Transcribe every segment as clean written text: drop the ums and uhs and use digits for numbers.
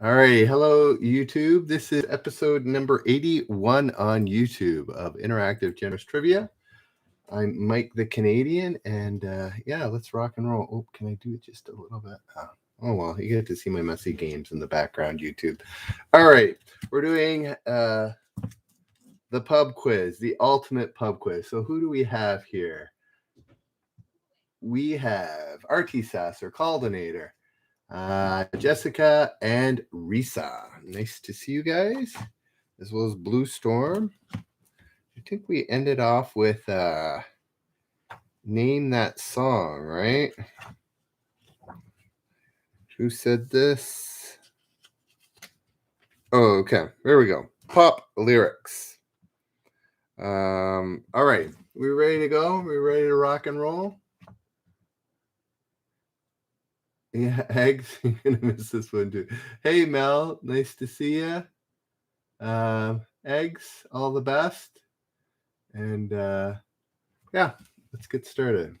All right. Hello, YouTube. This is episode number 81 on YouTube of Interactive Generous Trivia. I'm Mike the Canadian, and yeah, let's rock and roll. Oh, can I do it just a little bit? Oh, well, you get to see my messy games in the background, YouTube. All right. We're doing the pub quiz, the ultimate pub quiz. So who do we have here? We have Artie Sasser, Caldinator, Jessica and Risa. Nice to see you guys, as well as Blue Storm. I think we ended off with name that song, right? Who said this? Oh, okay. There we go. Pop lyrics. All right. We ready to go? We ready to rock and roll? Yeah, Eggs. You're gonna miss this one too. Hey, Mel. Nice to see you. Eggs. All the best. And yeah, let's get started.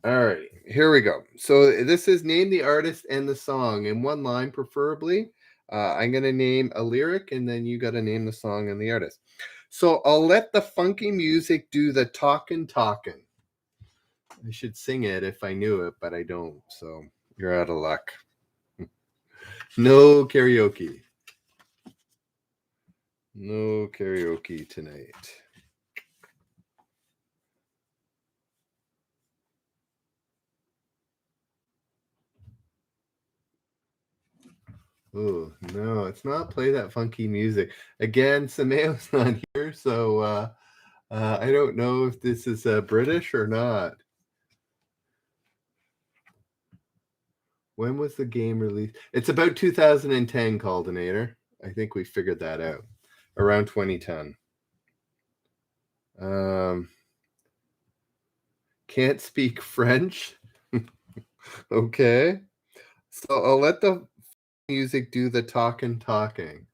All right, here we go. So this is name the artist and the song in one line, preferably. I'm going to name a lyric, and then you got to name the song and the artist. So I'll let the funky music do the talking. I should sing it if I knew it, but I don't. So you're out of luck. No karaoke. No karaoke tonight. Oh, no, it's not play that funky music. Again, Samayo's not here, so I don't know if this is British or not. When was the game released? It's about 2010, Caldinator. I think we figured that out. Around 2010. Can't speak French. Okay. So I'll let the music do the talking.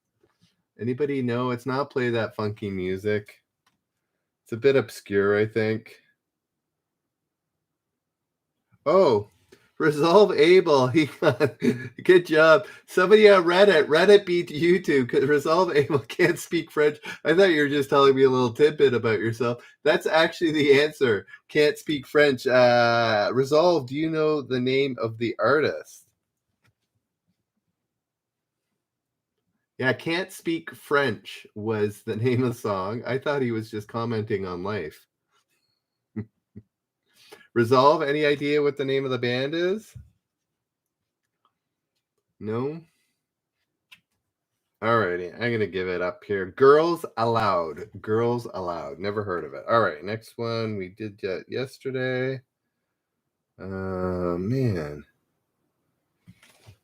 Anybody know? It's not play that funky music. It's a bit obscure, I think. Oh, Resolve Able. He got good job. Somebody on Reddit beat YouTube because Resolve Able can't speak French. I thought you were just telling me a little tidbit about yourself. That's actually the answer. Can't speak French. Resolve, do you know the name of the artist? Yeah, Can't Speak French was the name of the song. I thought he was just commenting on life. Resolve, any idea what the name of the band is? No? Alrighty, I'm going to give it up here. Girls Aloud. Girls Aloud. Never heard of it. All right, next one we did yesterday. Man.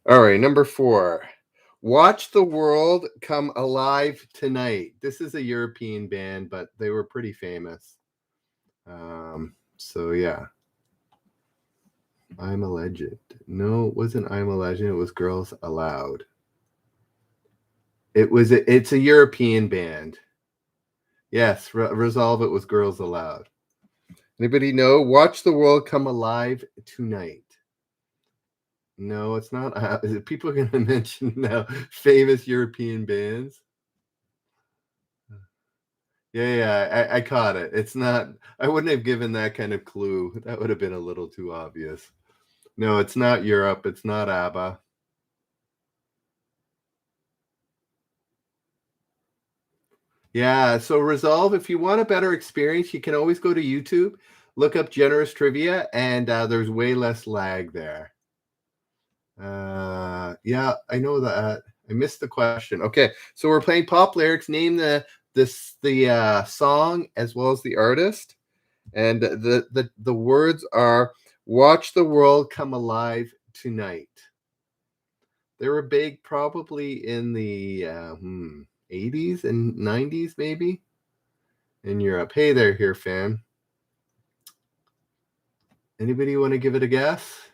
All right, number 4. Watch the World Come Alive Tonight. This is a European band, but they were pretty famous. So, yeah. I'm a Legend. No, it wasn't I'm a Legend. It was Girls Aloud. It's a European band. Yes, Resolve, it was Girls Aloud. Anybody know? Watch the World Come Alive Tonight. No, it's not. People are going to mention now famous European bands. Yeah, I caught it. It's not. I wouldn't have given that kind of clue. That would have been a little too obvious. No, it's not Europe. It's not ABBA. Yeah, so Resolve, if you want a better experience, you can always go to YouTube, look up Generous Trivia, and there's way less lag there. Yeah, I know that. I missed the question. Okay, so we're playing pop lyrics. Name the song as well as the artist, and the words are "Watch the World Come Alive Tonight." They were big probably in the 80s and 90s, maybe in Europe. Hey there, here fan. Anybody want to give it a guess?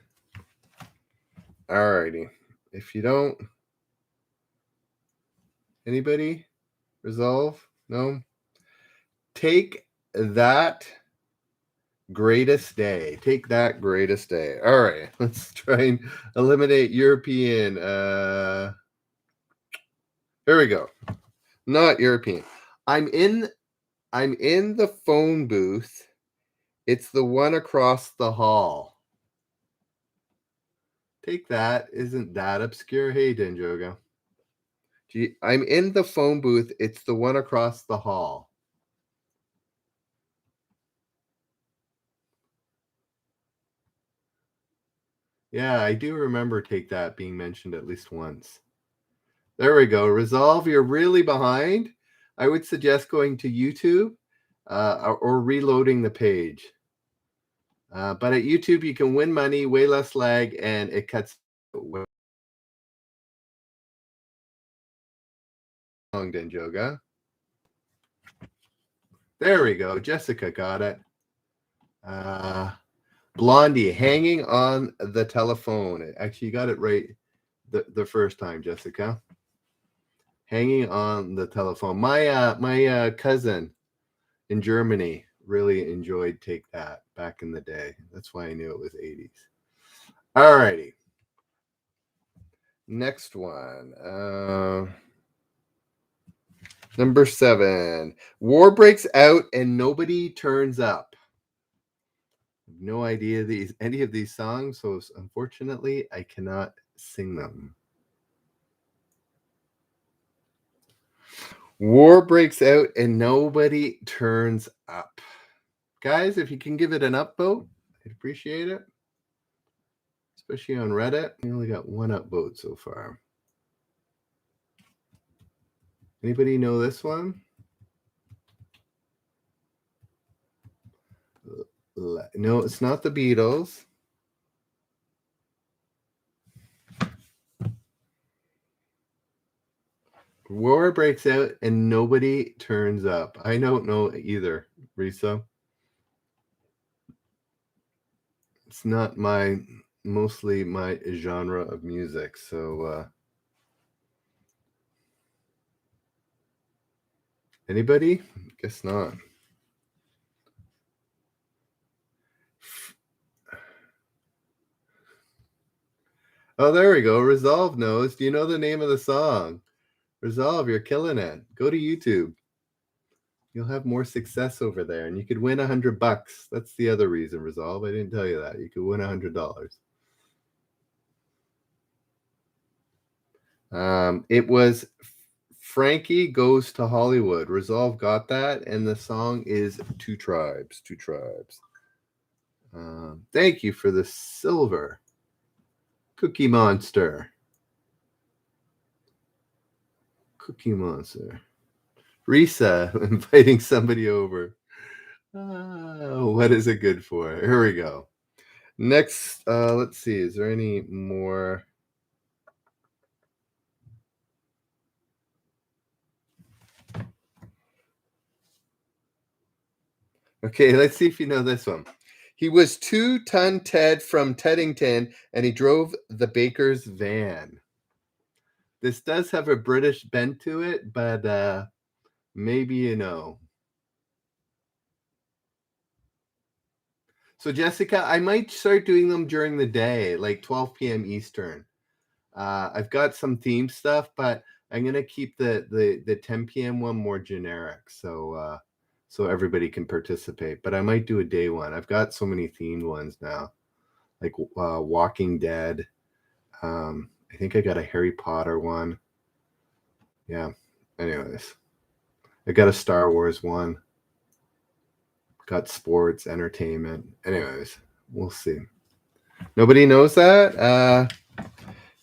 Alrighty. If you don't, anybody? Resolve? No? Take That Greatest day. Take that, greatest day. All right, let's try and eliminate European. Here we go. Not European. I'm in the phone booth. It's the one across the hall. Take that. Isn't that obscure? Hey, Denjoga. Gee, I'm in the phone booth. It's the one across the hall. Yeah, I do remember Take That being mentioned at least once. There we go. Resolve, you're really behind. I would suggest going to YouTube or reloading the page. But at YouTube, you can win money, way less lag, and it cuts long, Denjoga. There we go. Jessica got it. Blondie, hanging on the telephone. Actually, you got it right the first time, Jessica. Hanging on the telephone. My cousin in Germany really enjoyed Take That back in the day. That's why I knew it was 80s. All righty. Next one. Number 7. War breaks out and nobody turns up. No idea any of these songs, so unfortunately I cannot sing them. War breaks out and nobody turns up. Guys, if you can give it an upvote, I'd appreciate it. Especially on Reddit. We only got one upvote so far. Anybody know this one? No, it's not the Beatles. War breaks out and nobody turns up. I don't know either, Risa. It's not mostly my genre of music, so anybody? Guess not. Oh, there we go. Resolve knows. Do you know the name of the song? Resolve, you're killing it. Go to YouTube. You'll have more success over there, and you could win $100. That's the other reason, Resolve. I didn't tell you that. You could win $100. It was Frankie Goes to Hollywood. Resolve got that, and the song is Two Tribes. Two Tribes. Thank you for the silver. Cookie Monster. Cookie Monster. Risa inviting somebody over. What is it good for? Here we go. Next, let's see. Is there any more? Okay, let's see if you know this one. He was 2-ton Ted from Teddington, and he drove the baker's van. This does have a British bent to it, but maybe you know. So, Jessica, I might start doing them during the day, like 12 p.m. Eastern. I've got some theme stuff, but I'm gonna keep the 10 p.m. one more generic, so everybody can participate. But I might do a day one. I've got so many themed ones now, like Walking Dead. I think I got a Harry Potter one. Yeah. Anyways, I got a Star Wars one. Got sports, entertainment. Anyways, we'll see. Nobody knows that.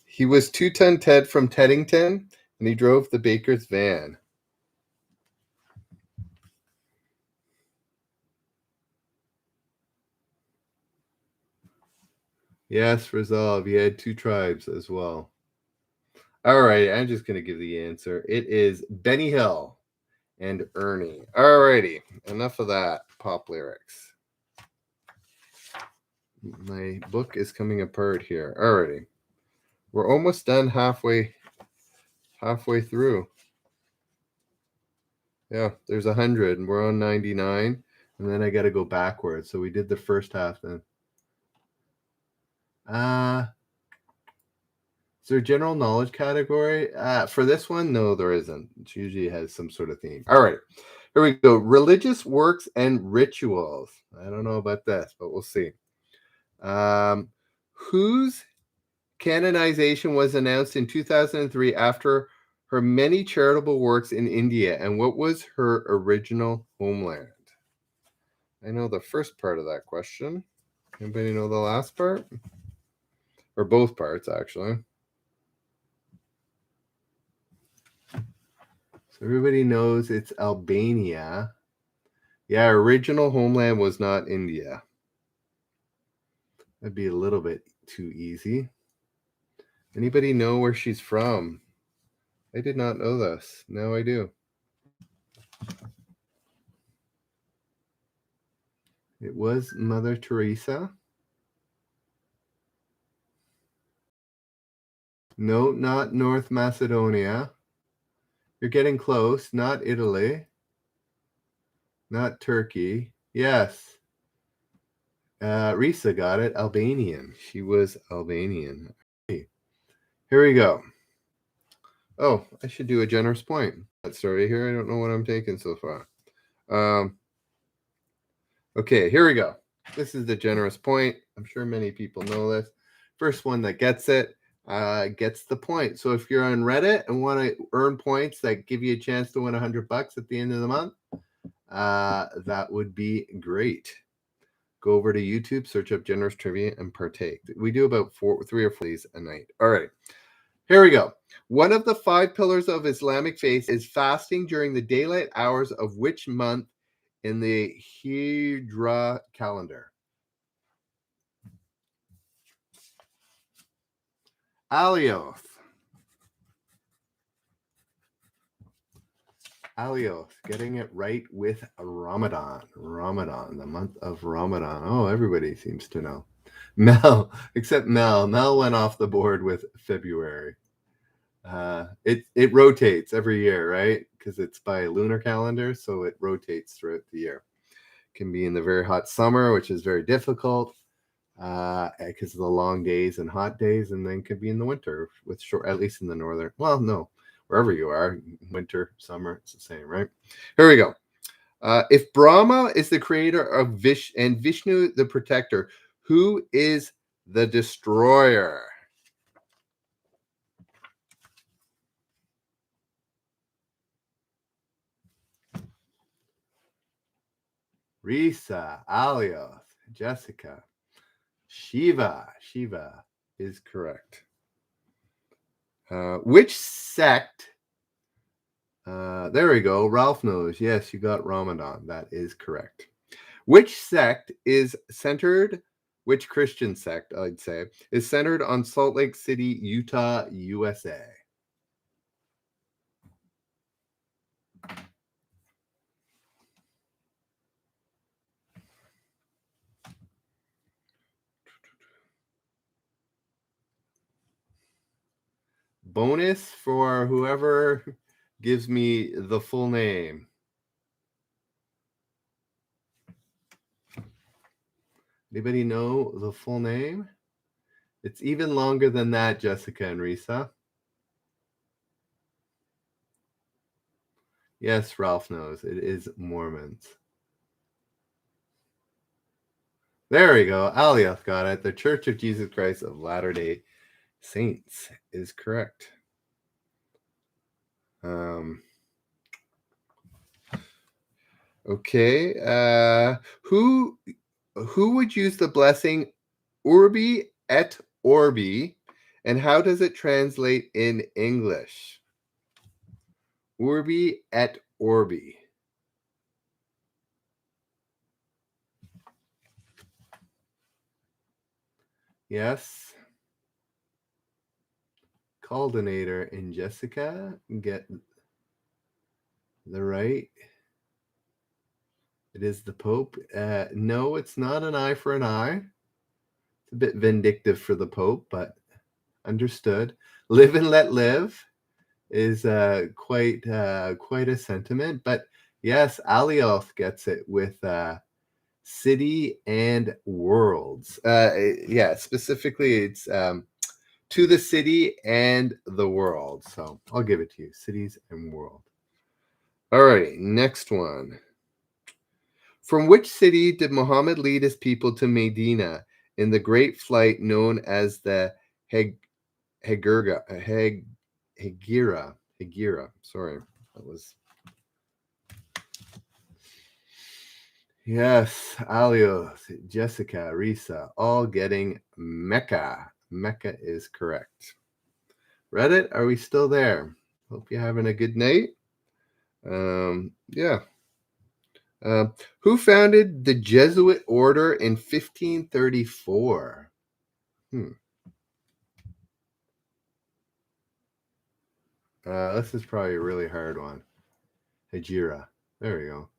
He was 2-ton Ted from Teddington, and he drove the baker's van. Yes, Resolve. You had 2 tribes as well. All right, I'm just going to give the answer. It is Benny Hill and Ernie. All righty, enough of that pop lyrics. My book is coming apart here. All righty. We're almost done halfway through. Yeah, there's 100 and we're on 99. And then I got to go backwards. So we did the first half then. Is there a general knowledge category? For this one, no, there isn't. It usually has some sort of theme. All right, here we go. Religious works and rituals. I don't know about this, but we'll see. Whose canonization was announced in 2003 after her many charitable works in India, and what was her original homeland? I know the first part of that question. Anybody know the last part? Or both parts, actually. So everybody knows it's Albania. Yeah, original homeland was not India. That'd be a little bit too easy. Anybody know where she's from? I did not know this. Now I do. It was Mother Teresa. No, not North Macedonia. You're getting close. Not Italy. Not Turkey. Yes. Risa got it. Albanian. She was Albanian. Okay. Here we go. Oh, I should do a generous point. That story here. I don't know what I'm taking so far. Okay, here we go. This is the generous point. I'm sure many people know this. First one that gets it gets the point. So if you're on Reddit and want to earn points that give you a chance to win $100 at the end of the month, that would be great. Go over to YouTube, search up Generous Trivia, and partake. We do about 3 or 4 days a night. All right, here we go. One of the 5 pillars of Islamic faith is fasting during the daylight hours of which month in the Hijra calendar? Alioth. Alioth, getting it right with Ramadan. Ramadan, the month of Ramadan. Oh, everybody seems to know. Mel, except Mel. Mel went off the board with February. It rotates every year, right? Because it's by lunar calendar, so it rotates throughout the year. Can be in the very hot summer, which is very difficult because of the long days and hot days, and then could be in the winter with short, at least in the northern. Well, no, wherever you are, winter, summer, it's the same, right? Here we go. If Brahma is the creator of and Vishnu the protector, who is the destroyer? Risa, Alioth, Jessica, Shiva. Shiva is correct. Which sect? There we go. Ralph knows. Yes, you got Ramadan. That is correct. Which sect is centered? Which Christian sect, I'd say, is centered on Salt Lake City, Utah, USA? Bonus for whoever gives me the full name. Anybody know the full name? It's even longer than that, Jessica and Risa. Yes, Ralph knows. It is Mormons. There we go. Alioth got it. The Church of Jesus Christ of Latter-day Saints is correct. Okay. Who would use the blessing Urbi et Orbi, and how does it translate in English? Urbi et Orbi. Yes. Coordinator and Jessica get the right. It is the Pope. No, it's not an eye for an eye. It's a bit vindictive for the Pope, but understood. Live and let live is quite a sentiment. But yes, Alioth gets it with city, and worlds. Yeah, specifically, it's to the city and the world. So I'll give it to you, cities and world. All right, next one. From which city did Muhammad lead his people to Medina in the great flight known as the Hegira? Sorry, that was. Yes, Alios, Jessica, Risa, all getting Mecca. Mecca is correct. Reddit, are we still there? Hope you're having a good night. Yeah. Who founded the Jesuit order in 1534? This is probably a really hard one. Hegira. There we go.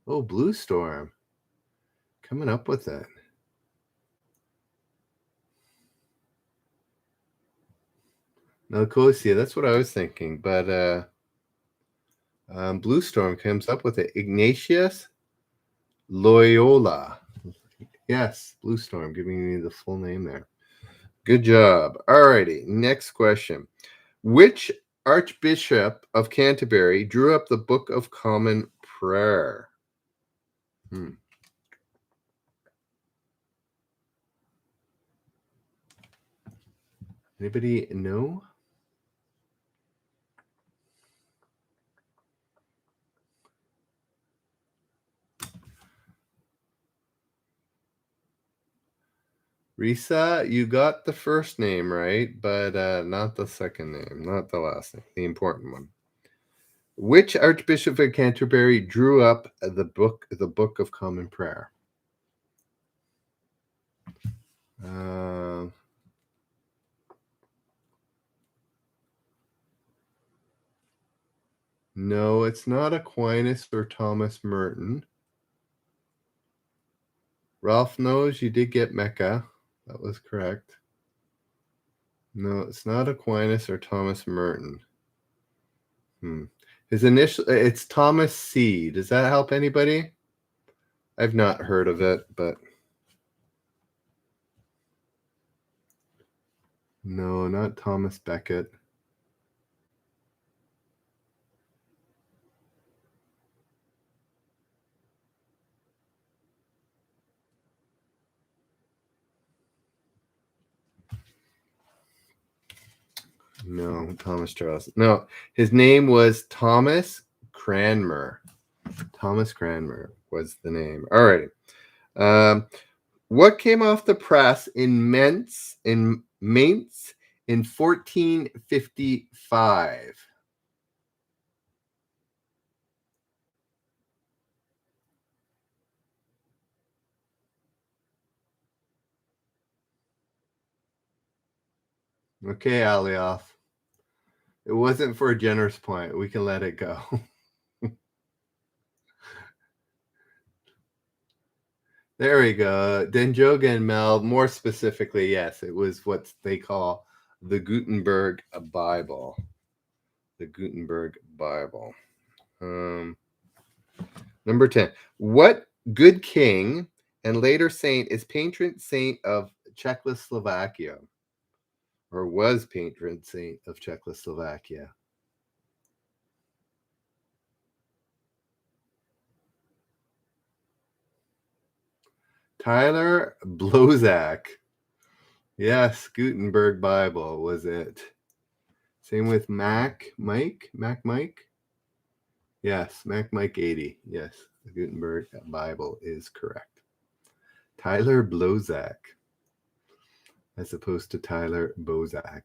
Oh, Blue Storm. Coming up with it. Nicosia, that's what I was thinking. But Blue Storm comes up with it. Ignatius Loyola. Yes, Blue Storm, giving me the full name there. Good job. Alrighty, next question. Which Archbishop of Canterbury drew up the Book of Common Prayer? Anybody know? Risa, you got the first name right, but not the second name, not the last name, the important one. Which Archbishop of Canterbury drew up the Book of Common Prayer? No, it's not Aquinas or Thomas Merton. Ralph knows you did get Mecca. That was correct. No, it's not Aquinas or Thomas Merton. His initial, it's Thomas C. Does that help anybody? I've not heard of it, but no, not Thomas Becket. No, Thomas Charles. No, his name was Thomas Cranmer. Thomas Cranmer was the name. All right. What came off the press in Mainz in 1455? Okay, Alioth. It wasn't for a generous point. We can let it go. There we go. Denjoga and Mel, more specifically, yes, it was what they call the Gutenberg Bible. The Gutenberg Bible. Number 10. What good king and later saint is patron saint of Czechoslovakia? Or was patron saint of Czechoslovakia? Tyler Blozak. Yes, Gutenberg Bible was it. Same with Mac Mike. Yes, Mac Mike 80. Yes, the Gutenberg Bible is correct. Tyler Blozak, as opposed to Tyler Bozak.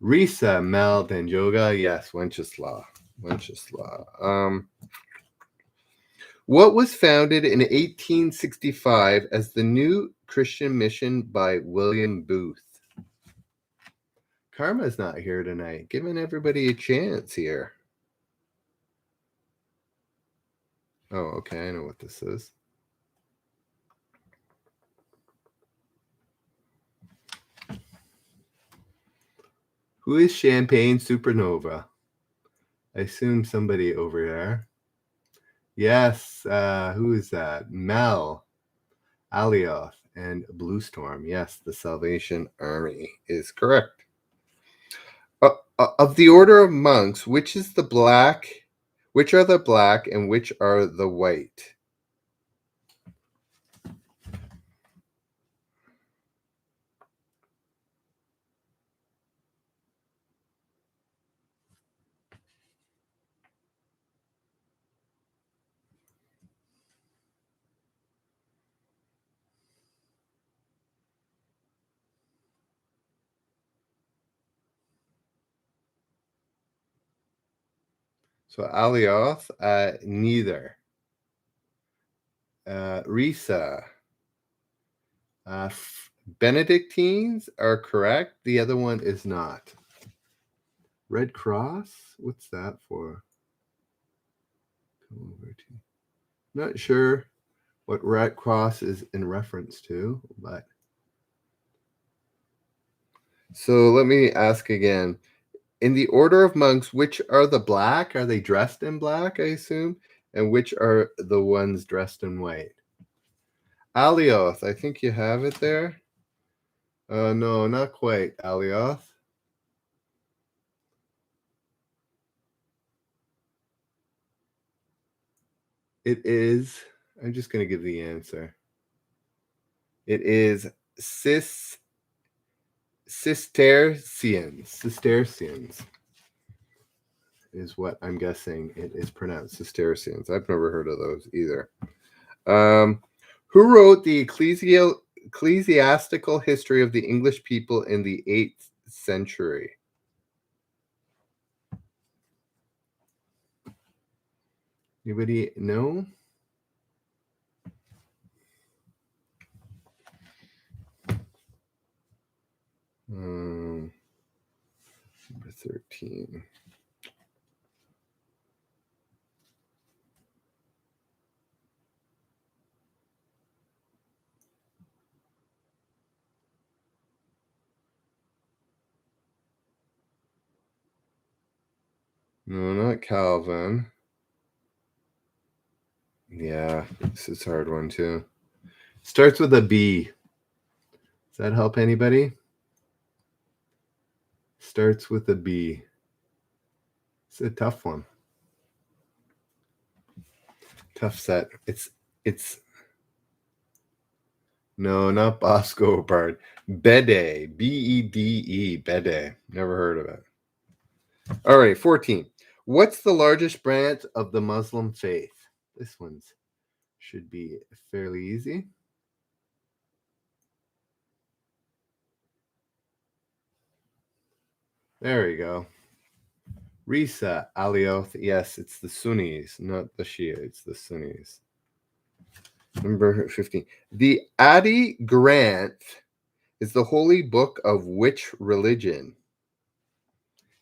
Risa Mel Danjoga. Yes, Wenceslaw. What was founded in 1865 as the New Christian Mission by William Booth? Karma's not here tonight, giving everybody a chance here. Oh, okay, I know what this is. Who is Champagne Supernova? I assume somebody over there. Yes. Who is that? Mel, Alioth, and Blue Storm. Yes, the Salvation Army is correct. Of the order of monks, which are the black and which are the white? So Alioth, neither. Risa, Benedictines are correct. The other one is not. Red Cross? What's that for? Come over to. Not sure what Red Cross is in reference to, but. So let me ask again. In the order of monks, which are the black? Are they dressed in black, I assume? And which are the ones dressed in white? Alioth, I think you have it there. No, not quite. Alioth. It is. I'm just going to give the answer. It is Cistercians. Cistercians is what I'm guessing it is pronounced. Cistercians. I've never heard of those either. Who wrote the ecclesiastical history of the English people in the 8th century? Anybody know? Number 13. No, not Calvin. Yeah, this is a hard one too. Starts with a B. Does that help anybody? Starts with a B. It's a tough one. Tough set. It's no, not Bosco Bard. Bede. Bede. Bede. Never heard of it. All right, 14. What's the largest branch of the Muslim faith? This one's should be fairly easy. There we go. Risa, Alioth. Yes, it's the Sunnis, not the Shia. It's the Sunnis. Number 15. The Adi Granth is the holy book of which religion?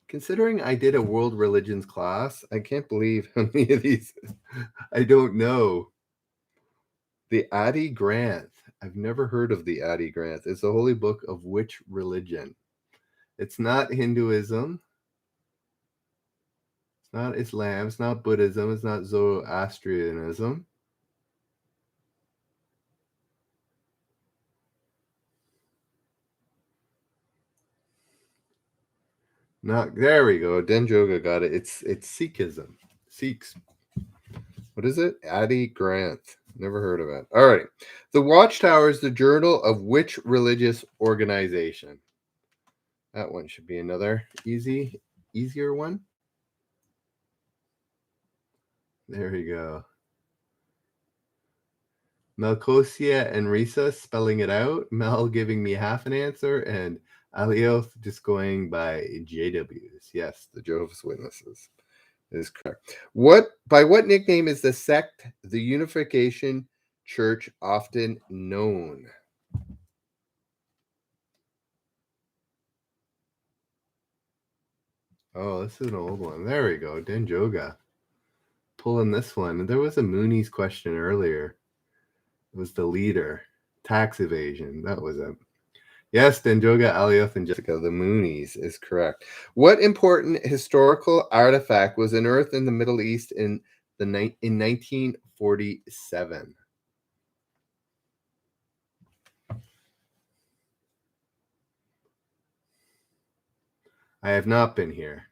Considering I did a world religions class, I can't believe how many of these I don't know. The Adi Granth. I've never heard of the Adi Granth. It's the holy book of which religion? It's not Hinduism. It's not Islam. It's not Buddhism. It's not Zoroastrianism. Not there we go. Denjoga got it. It's Sikhism. Sikhs. What is it? Adi Granth. Never heard of it. All right. The Watchtower is the journal of which religious organization? That one should be another easier one. There we go. Melkosia and Risa spelling it out. Mel giving me half an answer, and Alioth just going by JWs. Yes, the Jehovah's Witnesses is correct. By what nickname is the sect, the Unification Church, often known? Oh, this is an old one. There we go. Denjoga. Pulling this one. There was a Mooney's question earlier. It was the leader. Tax evasion. That was it. Yes, Denjoga, Alioth, and Jessica. The Moonies is correct. What important historical artifact was unearthed in the Middle East in in 1947. I have not been here.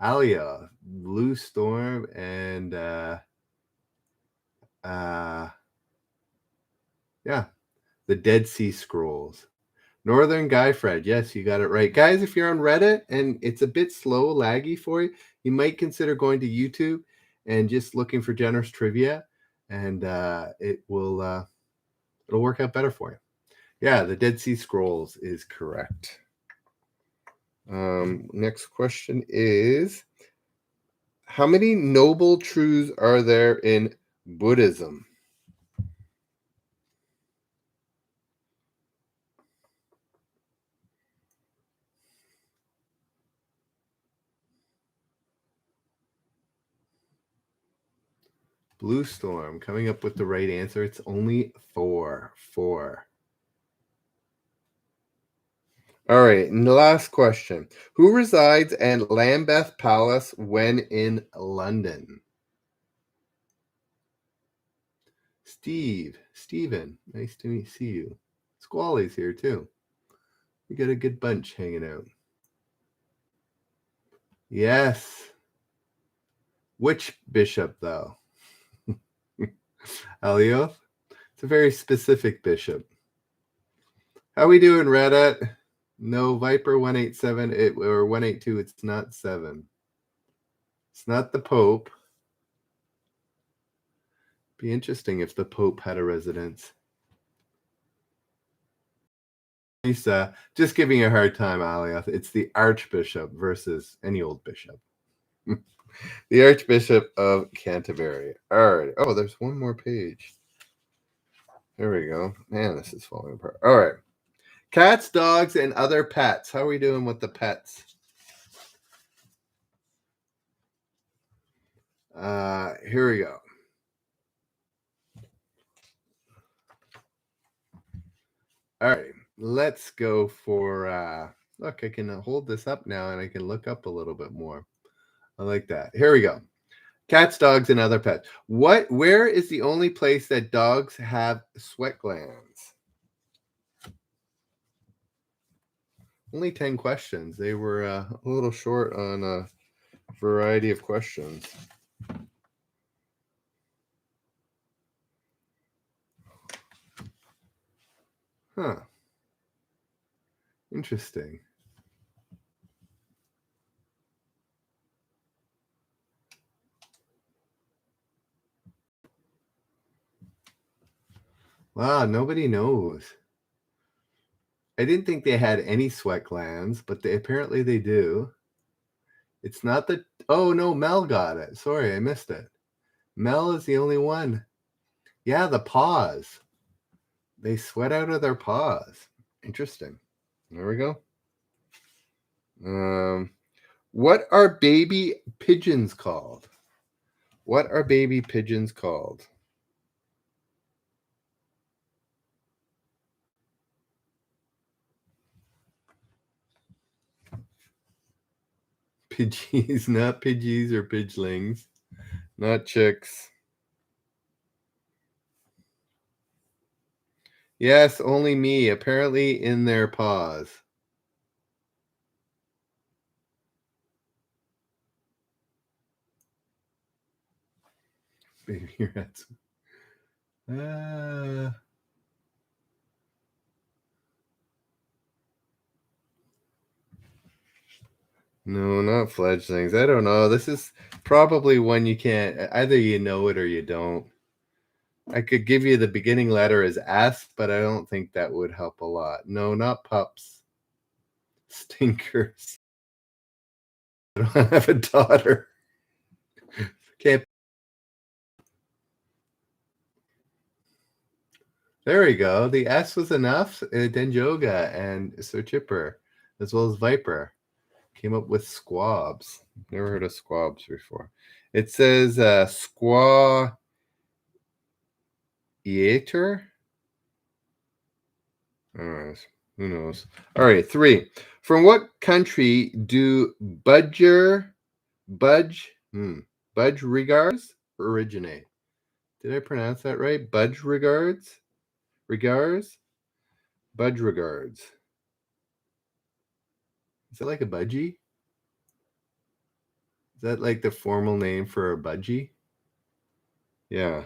Alia, Blue Storm, and yeah, the Dead Sea Scrolls. Northern Guy Fred. Yes, you got it right. Guys, if you're on Reddit and it's a bit slow, laggy for you, you might consider going to YouTube and just looking for generous trivia, and it'll work out better for you. Yeah, the Dead Sea Scrolls is correct. Next question is, how many noble truths are there in Buddhism? Blue Storm coming up with the right answer. It's only 4. All right, and the last question. Who resides at Lambeth Palace when in London? Stephen, nice to see you. Squally's here too. We got a good bunch hanging out. Yes. Which bishop, though? Elioth? It's a very specific bishop. How we doing, Reddit? No, Viper 187 or 182. It's not 7. It's not the Pope. Be interesting if the Pope had a residence. Lisa, just giving you a hard time, Alioth. It's the Archbishop versus any old bishop. The Archbishop of Canterbury. All right. Oh, there's one more page. There we go. Man, this is falling apart. All right. Cats, dogs, and other pets. How are we doing with the pets? Here we go. All right. Let's go for, look, I can hold this up now and I can look up a little bit more. I like that. Here we go. Cats, dogs, and other pets. Where is the only place that dogs have sweat glands? Only 10 questions. They were a little short on a variety of questions. Huh. Interesting. Wow, nobody knows. I didn't think they had any sweat glands, but apparently they do. It's not the... Oh, no, Mel got it. Sorry, I missed it. Mel is the only one. Yeah, the paws. They sweat out of their paws. Interesting. There we go. What are baby pigeons called? What are baby pigeons called? Pidgeys, not pidgeys or pidgelings, not chicks. Yes, only me. Apparently in their paws. Baby rats. No, not fledglings. I don't know. This is probably one you can't. Either you know it or you don't. I could give you the beginning letter as S, but I don't think that would help a lot. No, not pups. Stinkers. I don't have a daughter. Can't. There we go. The S was enough. Denjoga and Sir Chipper, as well as Viper, came up with squabs. Never heard of squabs before. It says squaw Eater? Who knows? All right, 3. From what country do budge? Budgerigars originate? Did I pronounce that right? Budgerigars? Regars? Budgerigards. Is that like a budgie? Is that like the formal name for a budgie? Yeah.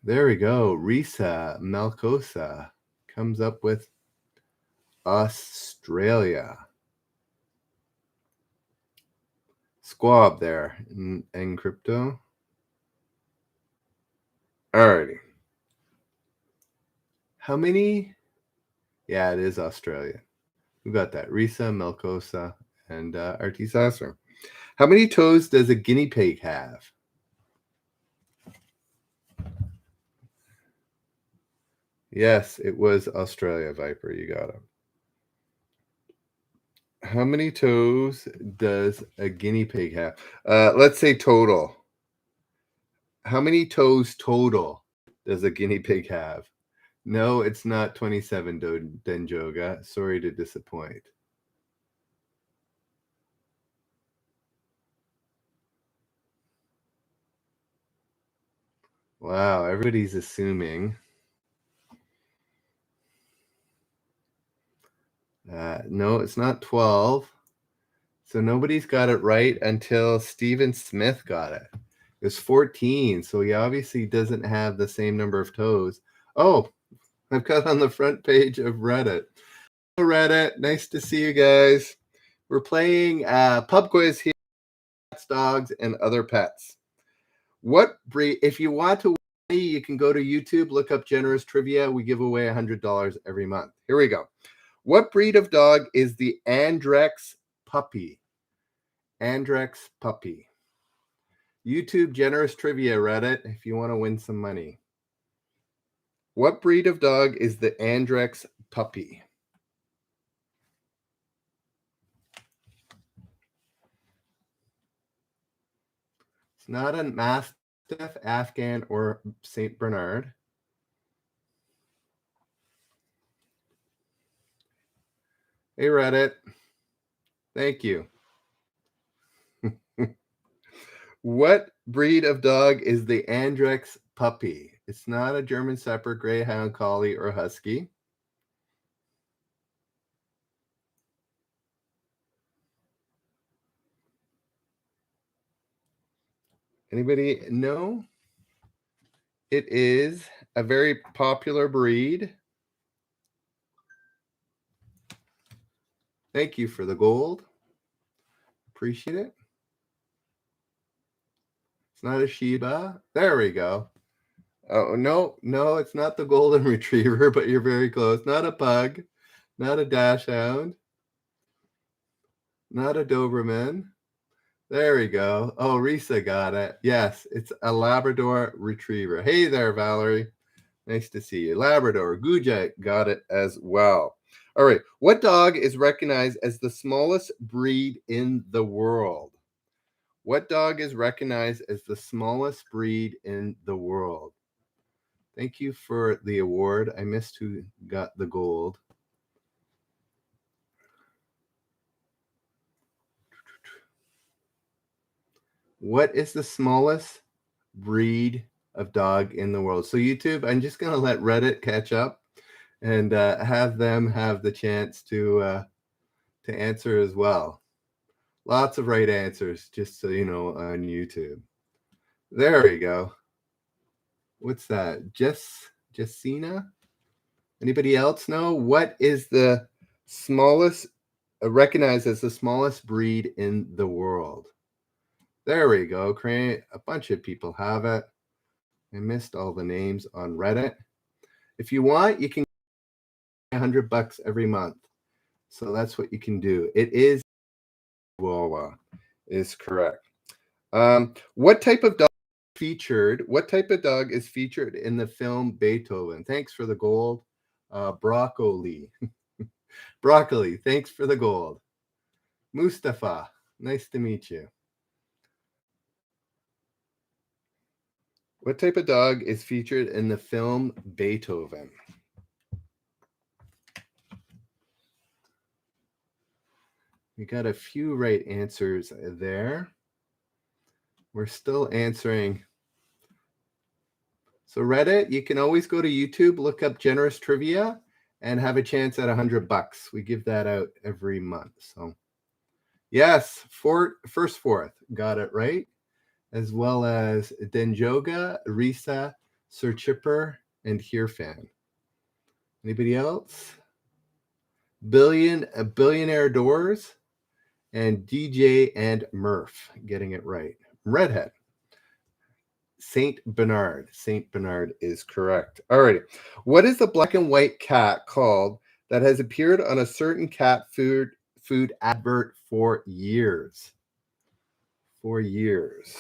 There we go. Risa Malcosa comes up with Australia. Squab there in crypto. Alrighty. How many? Yeah, it is Australia. We got that. Risa Malcosa and RT Sasser. How many toes does a guinea pig have? Yes, it was Australia, Viper. You got it. How many toes does a guinea pig have? Let's say total. How many toes total does a guinea pig have? No, it's not 27, Denjoga. Sorry to disappoint. Wow, everybody's assuming. No, it's not 12. So nobody's got it right until Stephen Smith got it. It was 14, so he obviously doesn't have the same number of toes. Oh, I've got on the front page of Reddit. Hello, Reddit. Nice to see you guys. We're playing pub quiz here. Cats, dogs, and other pets. What breed? If you want to win, you can go to YouTube, look up Generous Trivia. We give away $100 every month. Here we go. What breed of dog is the Andrex puppy? Andrex puppy. YouTube Generous Trivia, Reddit, if you want to win some money. What breed of dog is the Andrex puppy? It's not a Mastiff, Afghan, or St. Bernard. Hey, Reddit. Thank you. What breed of dog is the Andrex puppy? It's not a German Shepherd, Greyhound, Collie, or Husky. Anybody know? It is a very popular breed. Thank you for the gold. Appreciate it. It's not a Shiba. There we go. Oh, no, it's not the golden retriever, but you're very close. Not a pug, not a dachshund, not a Doberman. There we go. Oh, Risa got it. Yes, it's a Labrador retriever. Hey there, Valerie. Nice to see you. Labrador. Guja got it as well. All right. What dog is recognized as the smallest breed in the world? What dog is recognized as the smallest breed in the world? Thank you for the award. I missed who got the gold. What is the smallest breed of dog in the world? So YouTube, I'm just going to let Reddit catch up and have them have the chance to answer as well. Lots of right answers, just so you know, on YouTube. There we go. What's that? Jessina? Anybody else know? What is the smallest, recognized as the smallest breed in the world? There we go. A bunch of people have it. I missed all the names on Reddit. If you want, you can get $100 every month. So that's what you can do. It is Chihuahua is correct. What type of dog is featured in the film Beethoven? Thanks for the gold. Broccoli. Broccoli, thanks for the gold. Mustafa, nice to meet you. What type of dog is featured in the film Beethoven? We got a few right answers there. We're still answering. So Reddit, you can always go to YouTube, look up Generous Trivia, and have a chance at $100. We give that out every month. So yes, first fourth, got it right, as well as Denjoga, Risa, Sir Chipper, and Hearfan. Anybody else? Billionaire Doors, and DJ and Murph getting it right. Redhead. Saint Bernard. Saint Bernard is correct. All right. What is the black and white cat called that has appeared on a certain cat food advert for years? For years.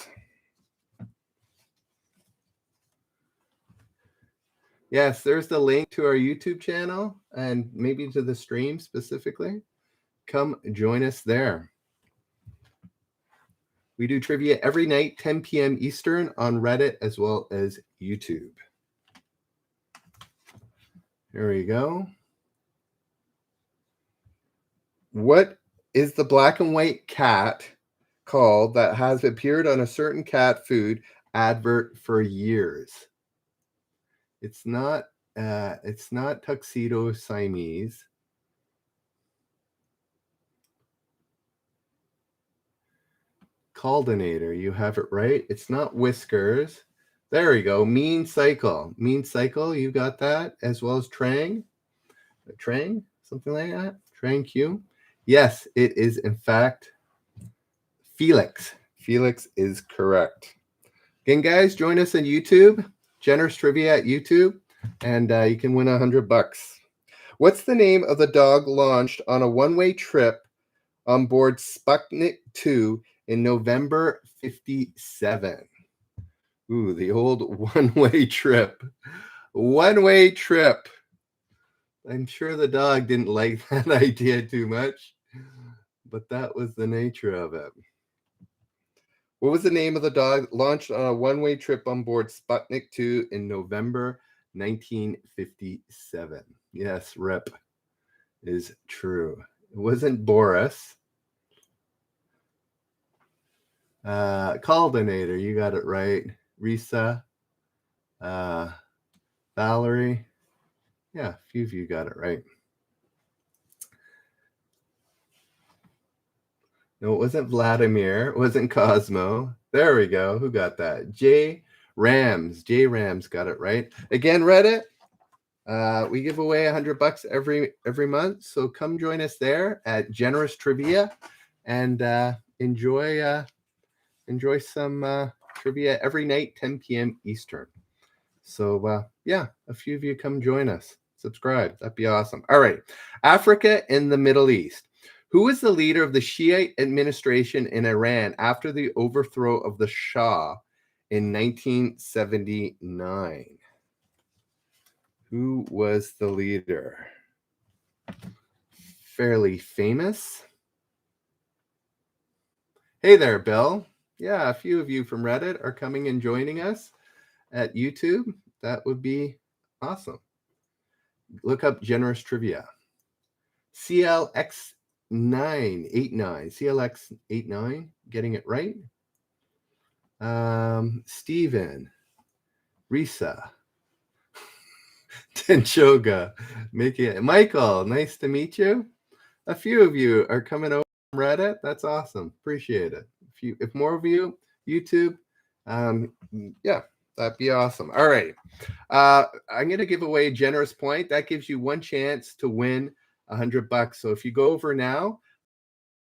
Yes, there's the link to our YouTube channel and maybe to the stream specifically. Come join us there. We do trivia every night, 10 p.m. Eastern on Reddit as well as YouTube. Here we go. What is the black and white cat called that has appeared on a certain cat food advert for years? It's not Tuxedo Siamese. Caldinator, you have it right. It's not Whiskers. There we go. Mean Cycle. Mean Cycle, you got that, as well as Trang. Trang, something like that. Trang Q. Yes, it is in fact Felix. Felix is correct. Again, guys, join us on YouTube. Generous Trivia at YouTube, and you can win $100. What's the name of the dog launched on a one-way trip on board Sputnik 2 in November 57? Ooh, the old one-way trip. One-way trip. I'm sure the dog didn't like that idea too much, but that was the nature of it. What was the name of the dog launched on a one-way trip on board Sputnik 2 in November 1957? Yes, Rip is true. It wasn't Boris. Caldinator, you got it right. Risa, Valerie. Yeah, a few of you got it right. No, it wasn't Vladimir. It wasn't Cosmo. There we go. Who got that? J Rams. J Rams got it right. Again, Reddit. We give away $100 every month. So come join us there at Generous Trivia and enjoy some trivia every night, 10 p.m. Eastern. So yeah, a few of you come join us. Subscribe. That'd be awesome. All right. Africa and the Middle East. Who was the leader of the Shiite administration in Iran after the overthrow of the Shah in 1979? Who was the leader? Fairly famous. Hey there, Bill. Yeah, a few of you from Reddit are coming and joining us at YouTube. That would be awesome. Look up Generous Trivia. CLX989. Getting it right. Steven. Risa. Tenchoga. Michael, nice to meet you. A few of you are coming over from Reddit. That's awesome. Appreciate it. If more of you, YouTube, yeah, that'd be awesome. All right. I'm going to give away Generous Point. That gives you one chance to win $100. So if you go over now,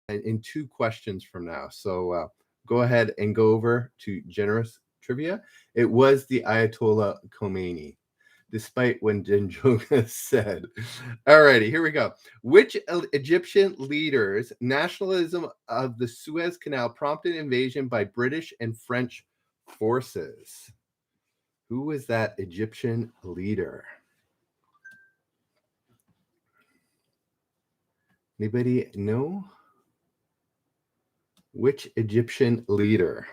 in 2 questions from now. So go ahead and go over to Generous Trivia. It was the Ayatollah Khomeini, despite when Denjoga said. All righty, here we go. Which Egyptian leaders' nationalism of the Suez Canal prompted invasion by British and French forces? Who was that Egyptian leader? Anybody know? Which Egyptian leader?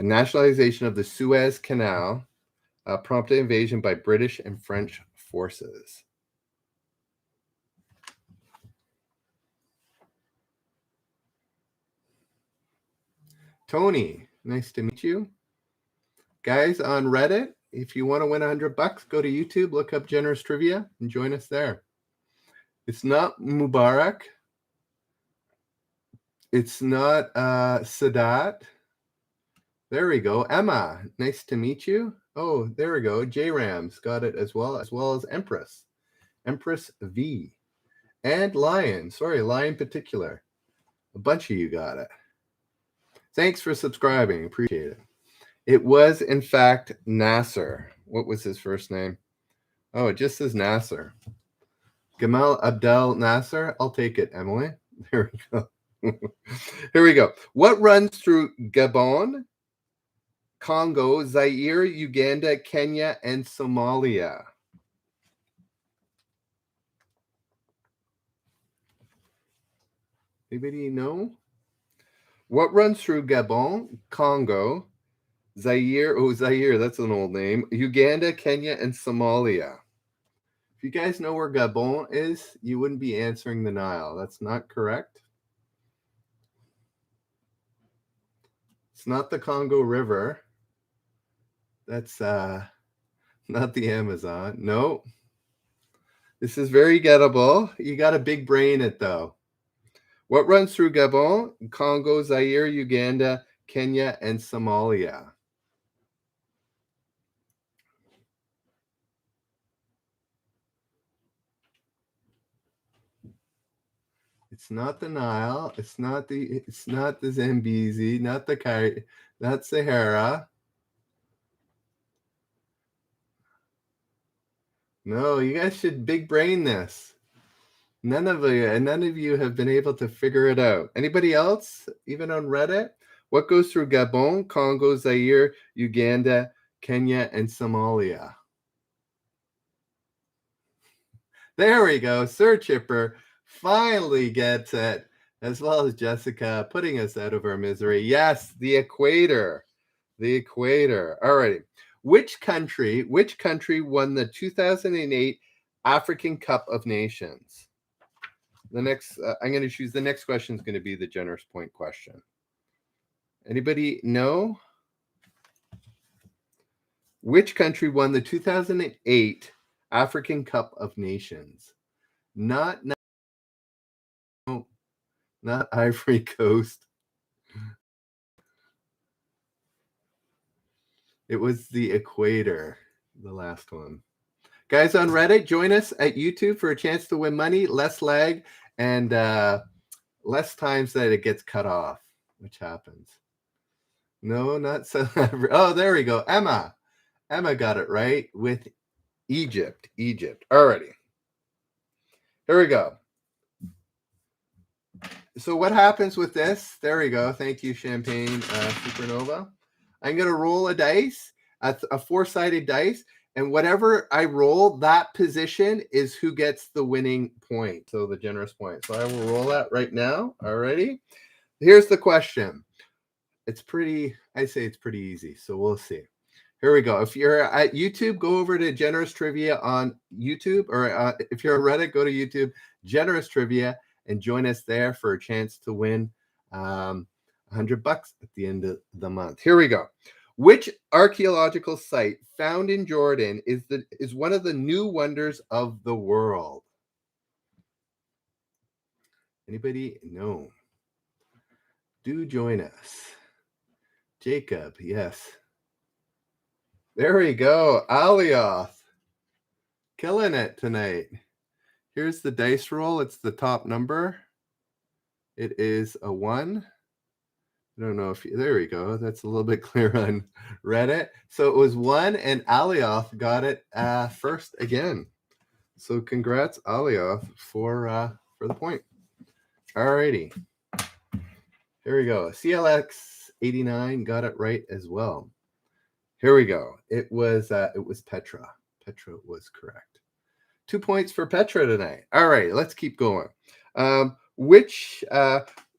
A nationalization of the Suez Canal prompted invasion by British and French forces. Tony, nice to meet you. Guys on Reddit, if you want to win $100, go to YouTube, look up Generous Trivia, and join us there. It's not Mubarak. It's not Sadat. There we go. Emma, nice to meet you. Oh, there we go. J-Rams got it as well as Empress. Empress V. And Lion. Sorry, Lion Particular. A bunch of you got it. Thanks for subscribing. Appreciate it. It was, in fact, Nasser. What was his first name? Oh, it just says Nasser. Gamal Abdel Nasser. I'll take it, Emily. There we go. Here we go. What runs through Gabon, Congo, Zaire, Uganda, Kenya, and Somalia? Anybody know? What runs through Gabon, Congo, Zaire, Zaire, that's an old name, Uganda, Kenya, and Somalia? If you guys know where Gabon is, you wouldn't be answering the Nile. That's not correct. It's not the Congo River. That's not the Amazon. No. This is very gettable. You got a big brain it though. What runs through Gabon, Congo, Zaire, Uganda, Kenya, and Somalia? It's not the Nile. It's not the Zambezi, not the not Sahara. No, you guys should big brain this. None of you have been able to figure it out. Anybody else, even on Reddit? What goes through Gabon, Congo, Zaire, Uganda, Kenya, and Somalia? There we go. Sir Chipper finally gets it, as well as Jessica, putting us out of our misery. Yes, the equator. The equator. All right. Which country won the 2008 African Cup of Nations? The next, I'm going to choose the next question is going to be the generous point question. Anybody know? Which country won the 2008 African Cup of Nations? Not Ivory Coast. It was the equator, the last one. Guys on Reddit, join us at YouTube for a chance to win money, less lag, and less times that it gets cut off, which happens. No, not South Africa. Oh, there we go. Emma got it right with Egypt. Alrighty. Here we go. So what happens with this? There we go. Thank you, Champagne Supernova. I'm going to roll a dice, a four-sided dice, and whatever I roll, that position is who gets the winning point, so the generous point. So I will roll that right now. Alrighty. Here's the question. It's pretty easy, so we'll see. Here we go. If you're at YouTube, go over to Generous Trivia on YouTube, or if you're on Reddit, go to YouTube, Generous Trivia, and join us there for a chance to win $100 at the end of the month. Here we go. Which archaeological site found in Jordan is one of the new wonders of the world? Anybody know? Do join us. Jacob, yes. There we go. Alioth. Killing it tonight. Here's the dice roll. It's the top number. It is a 1. I don't know if there we go. That's a little bit clearer on Reddit. So it was 1, and Alioth got it first again. So congrats, Alioth, for the point. Alrighty. Here we go. CLX89 got it right as well. Here we go. It was Petra. Petra was correct. 2 points for Petra tonight. All right, let's keep going. Which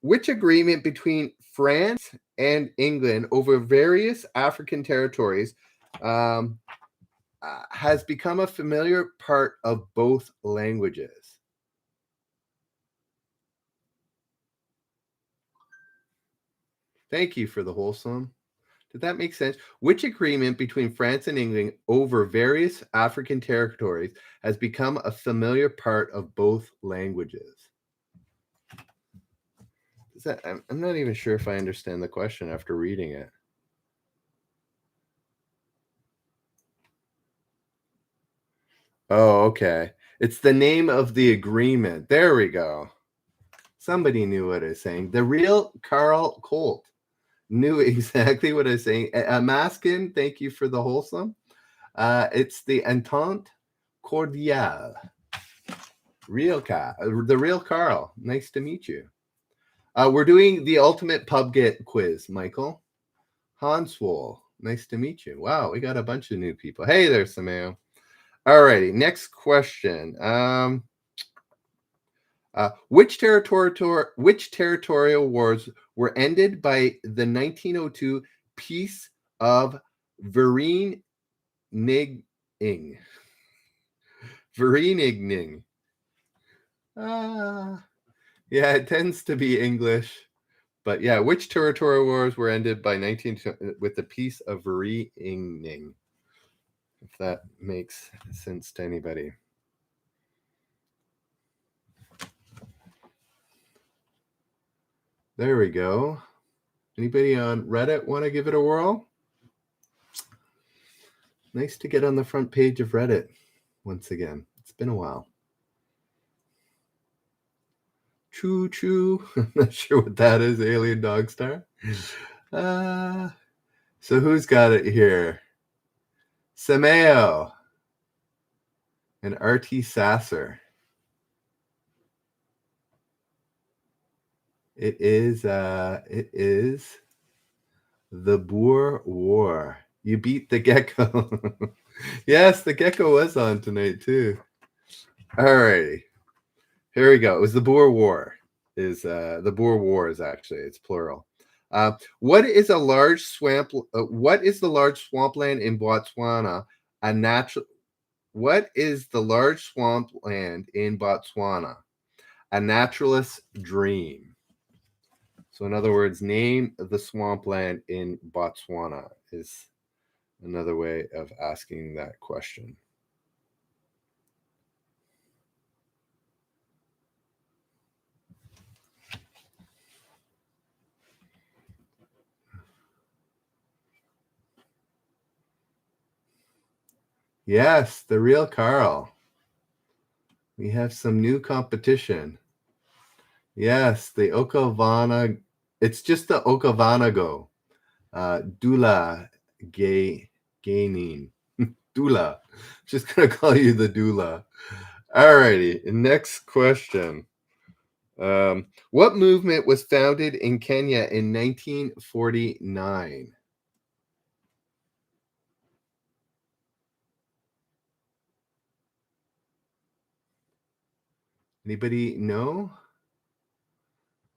agreement between France and England over various African territories has become a familiar part of both languages? Thank you for the wholesome. Did that make sense? Which agreement between France and England over various African territories has become a familiar part of both languages? I'm not even sure if I understand the question after reading it. Oh, okay. It's the name of the agreement. There we go. Somebody knew what I was saying. The real Carl Colt knew exactly what I was saying. Maskin, thank you for the wholesome. It's the Entente Cordiale. The real Carl. Nice to meet you. We're doing the ultimate pub get quiz, Michael. Hanswool. Nice to meet you. Wow, we got a bunch of new people. Hey there, Sameo. Alrighty, next question. Which territorial wars were ended by the 1902 Peace of Vereeniging? Vereeniging. Yeah, it tends to be English. But yeah, which territorial wars were ended by with the Peace of Vereeniging? If that makes sense to anybody. There we go. Anybody on Reddit want to give it a whirl? Nice to get on the front page of Reddit once again. It's been a while. Choo choo. I'm not sure what that is, Alien Dog Star. So who's got it here? Sameo and RT Sasser. It is the Boer War. You beat the gecko. Yes, the gecko was on tonight too. Alrighty. Here we go. It was the Boer War. The Boer War is actually, it's plural. What is the large swampland in Botswana? What is the large swampland in Botswana? A naturalist's dream. So, in other words, name the swampland in Botswana is another way of asking that question. Yes, the real Carl. We have some new competition. Yes, the Okavana. It's just the Okavanago. Dula Gaining. Dula. Just going to call you the Dula. Alrighty, next question. What movement was founded in Kenya in 1949? Anybody know?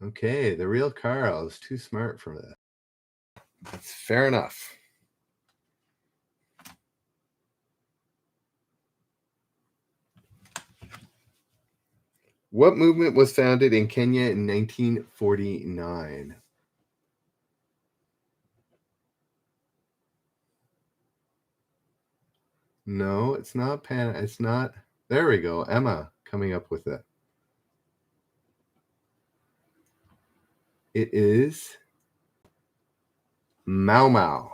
Okay, the real Carl is too smart for that. That's fair enough. What movement was founded in Kenya in 1949? No, it's not Pan. It's not. There we go. Emma coming up with it. It is Mau Mau.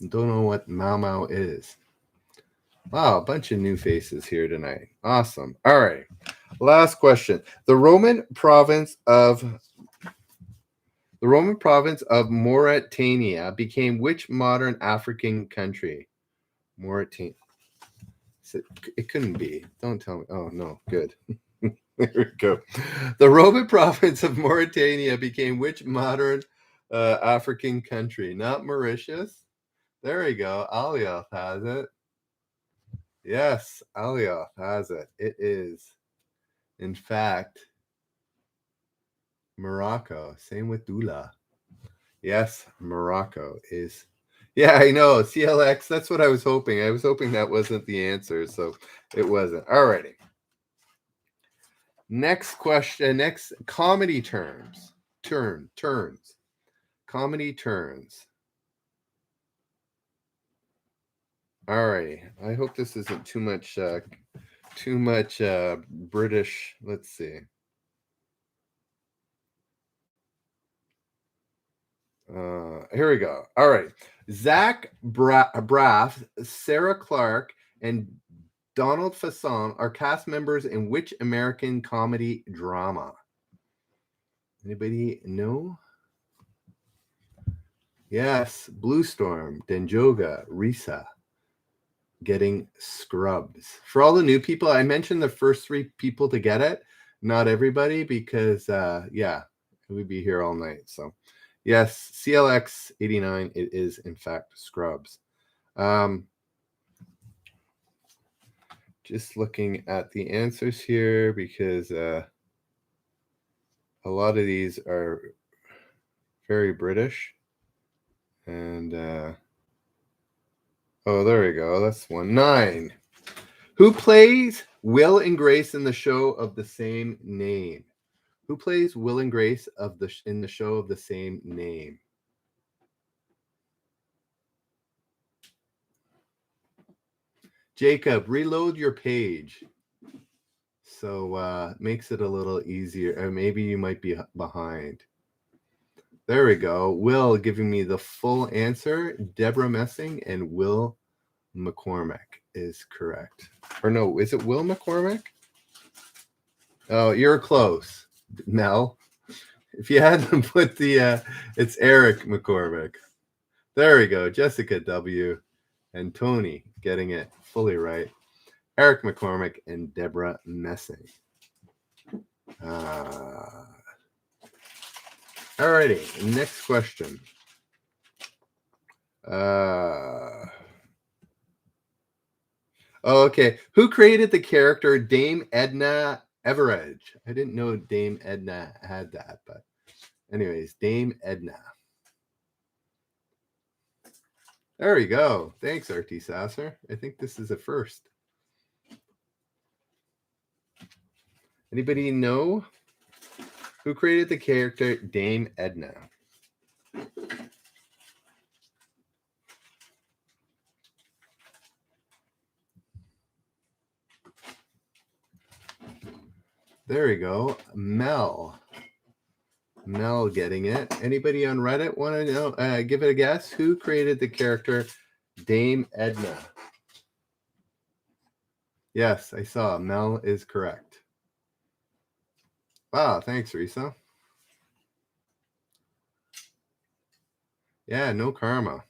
Don't know what Mau Mau is. Wow, a bunch of new faces here tonight. Awesome. All right. Last question. The Roman province of Mauritania became which modern African country? Mauritania. It couldn't be. Don't tell me. Oh, no. Good. There we go. The Roman province of Mauritania became which modern African country? Not Mauritius. There we go. Alioth has it. Yes, Alioth has it. It is, in fact, Morocco. Same with Dula. Yes, Morocco is. Yeah, I know. CLX, that's what I was hoping. I was hoping that wasn't the answer, so it wasn't. Alrighty. Next question. Next comedy terms. Turns. comedy turns. All right. I hope this isn't too much British. Let's see. Here we go. All right. Zach Braff, Sarah Clark, and Donald Faison are cast members in which American comedy drama? Anybody know? Yes, Blue Storm, Denjoga, Risa, getting Scrubs. For all the new people, I mentioned the first 3 people to get it, not everybody, because yeah, we'd be here all night. So yes, CLX 89, it is in fact Scrubs. Just looking at the answers here, because a lot of these are very British. And oh, there we go. That's 9. Who plays Will and Grace in the show of the same name? Who plays Will and Grace in the show of the same name? Jacob, reload your page. So makes it a little easier. Or maybe you might be behind. There we go. Will giving me the full answer. Deborah Messing and Will McCormick is correct. Or no, is it Will McCormick? Oh, you're close, Mel. If you hadn't put the, it's Eric McCormick. There we go. Jessica W. and Tony getting it fully right. Eric McCormick and Deborah Messing. Alrighty, next question. Okay. Who created the character Dame Edna Everedge? I didn't know Dame Edna had that, but anyways, Dame Edna. There we go. Thanks, RT Sasser. I think this is a first. Anybody know who created the character Dame Edna? There we go. Mel getting it. Anybody on Reddit want to know? Give it a guess. Who created the character Dame Edna? Yes, I saw. Mel is correct. Wow, thanks, Risa. Yeah, no karma.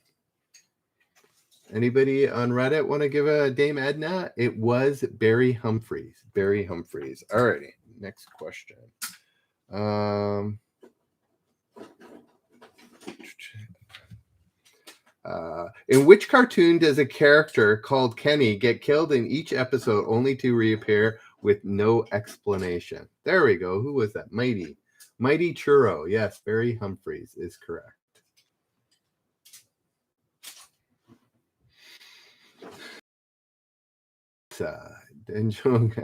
Anybody on Reddit want to give a Dame Edna? It was Barry Humphries. Barry Humphries. Alrighty, next question. In which cartoon does a character called Kenny get killed in each episode only to reappear with no explanation? There we go. Who was that? Mighty Churro. Yes, Barry Humphries is correct.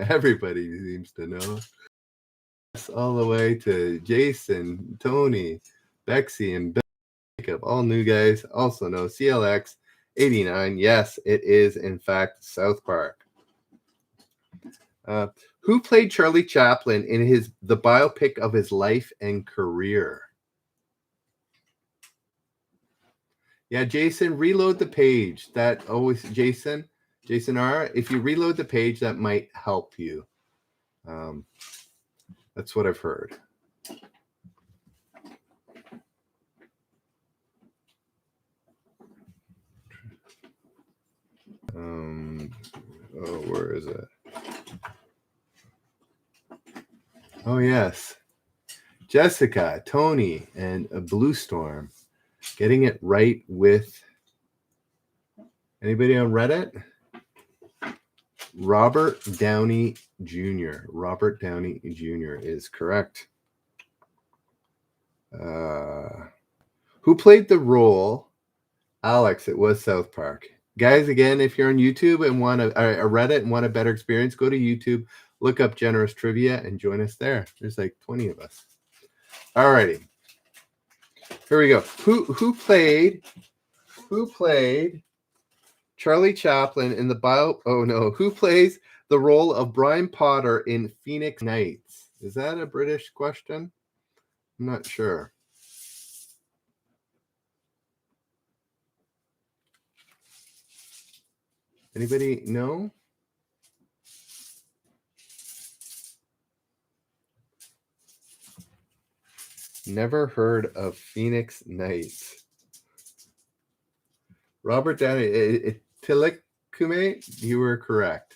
Everybody seems to know. All the way to Jason, Tony, Bexy, and Jacob, all new guys, also know CLX 89. Yes, it is in fact South Park. Who played Charlie Chaplin in the biopic of his life and career? Yeah, Jason, reload the page. That always Jason R. If you reload the page, that might help you. That's what I've heard. Oh, where is it? Oh, yes. Jessica, Tony, and Blue Storm getting it right with anybody on Reddit? Robert Downey Jr. Robert Downey Jr. is correct. Who played the role? Alex, it was South Park. Guys, again, if you're on YouTube and want a Reddit and want a better experience, go to YouTube, look up Generous Trivia, and join us there. There's like 20 of us. Alrighty. Here we go. Who played Charlie Chaplin in the bio? Oh no, who plays the role of Brian Potter in Phoenix Nights? Is that a British question? I'm not sure. Anybody know? Never heard of Phoenix Nights. Robert Downey Tilikume, you were correct.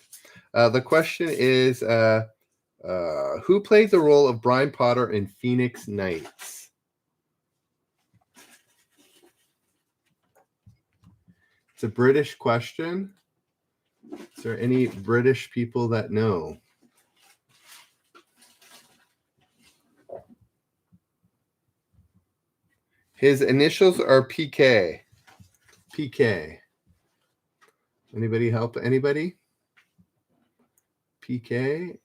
The question is, who played the role of Brian Potter in Phoenix Nights? It's a British question. Is there any British people that know? His initials are PK. PK. Anybody help anybody? PK.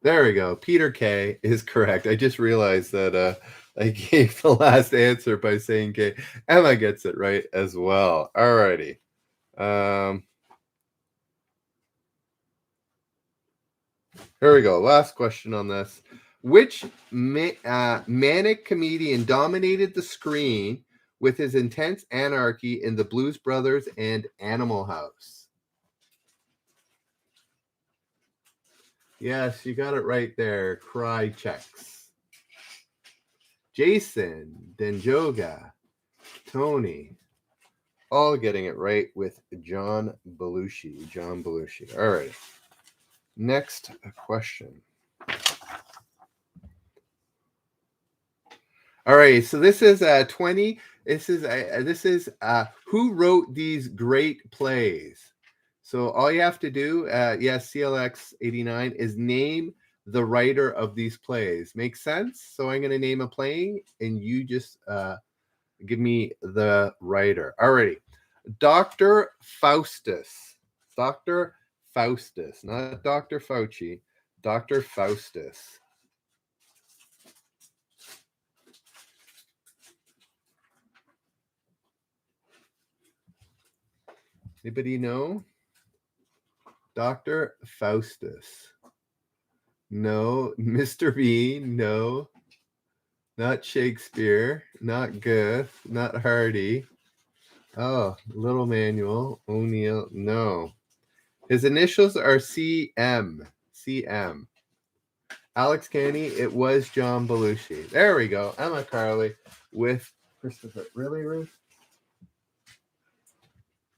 There we go. Peter K is correct. I just realized that I gave the last answer by saying K. Emma gets it right as well. Alrighty. Here we go. Last question on this. Which manic comedian dominated the screen with his intense anarchy in the Blues Brothers and Animal House? Yes, you got it right there. Cry checks. Jason, Denjoga, Tony, all getting it right with John Belushi. John Belushi. All right. Next question. All right, so this is 20. This is who wrote these great plays. So all you have to do, yes, CLX 89 is name the writer of these plays. Makes sense? So I'm going to name a play, and you just give me the writer. All righty, Dr. Faustus. Dr. Faustus, not Dr. Fauci. Dr. Faustus. Anybody know? Dr. Faustus. No. Mr. B. No. Not Shakespeare. Not Goethe. Not Hardy. Oh, Little Manuel. O'Neill. No. His initials are CM. CM. Alex Kennedy. It was John Belushi. There we go. Emma Carley with Christopher. Really, Ruth?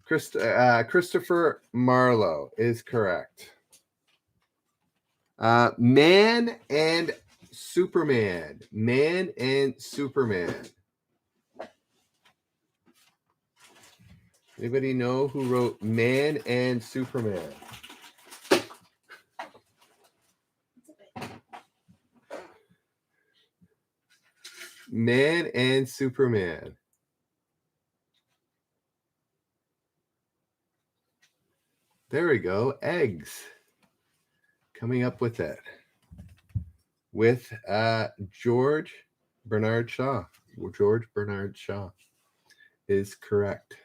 Christopher Marlowe is correct. Man and Superman. Man and Superman. Anybody know who wrote Man and Superman? Man and Superman. There we go. Eggs. Coming up with it. With George Bernard Shaw. George Bernard Shaw is correct.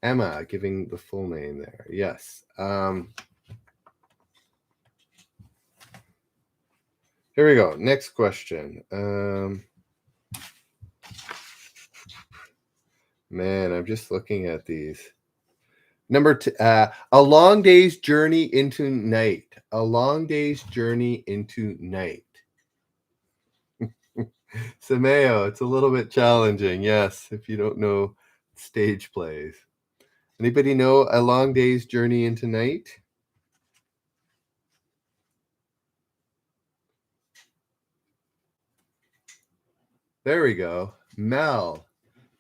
Emma giving the full name there. Yes. Here we go. Next question. Man, I'm just looking at these. Number two, A Long Day's Journey into Night. A Long Day's Journey into Night. Sameo, it's a little bit challenging, yes, if you don't know stage plays. Anybody know A Long Day's Journey into Night? There we go. Mel,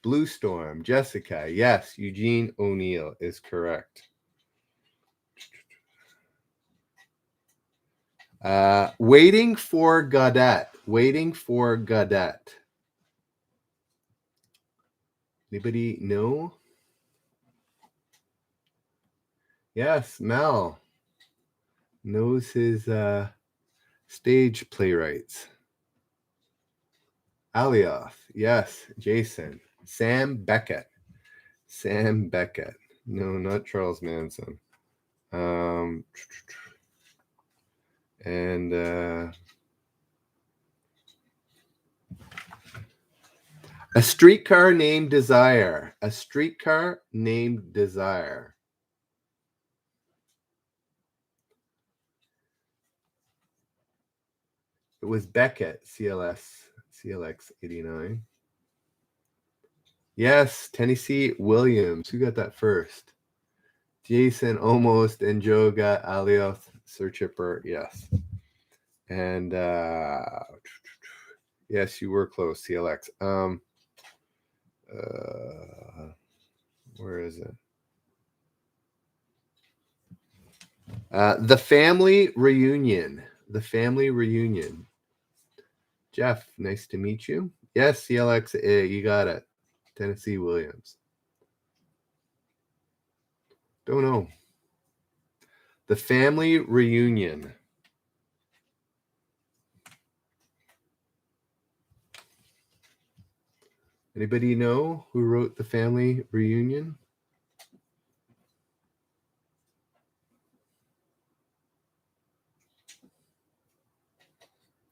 Blue Storm, Jessica. Yes, Eugene O'Neill is correct. Waiting for Godot. Waiting for Godot. Anybody know? Yes, Mel knows his stage playwrights. Alioth. Yes. Jason. Sam Beckett. Sam Beckett. No, not Charles Manson. And A Streetcar Named Desire. A Streetcar Named Desire. It was Beckett, CLX 89. Yes, Tennessee Williams. Who got that first? Jason almost, and Joe got Alioth, Sir Chipper. Yes. And yes, you were close, CLX. Where is it? The Family Reunion. The Family Reunion. Jeff, nice to meet you. Yes, CLX, you got it. Tennessee Williams. Don't know. The Family Reunion. Anybody know who wrote The Family Reunion?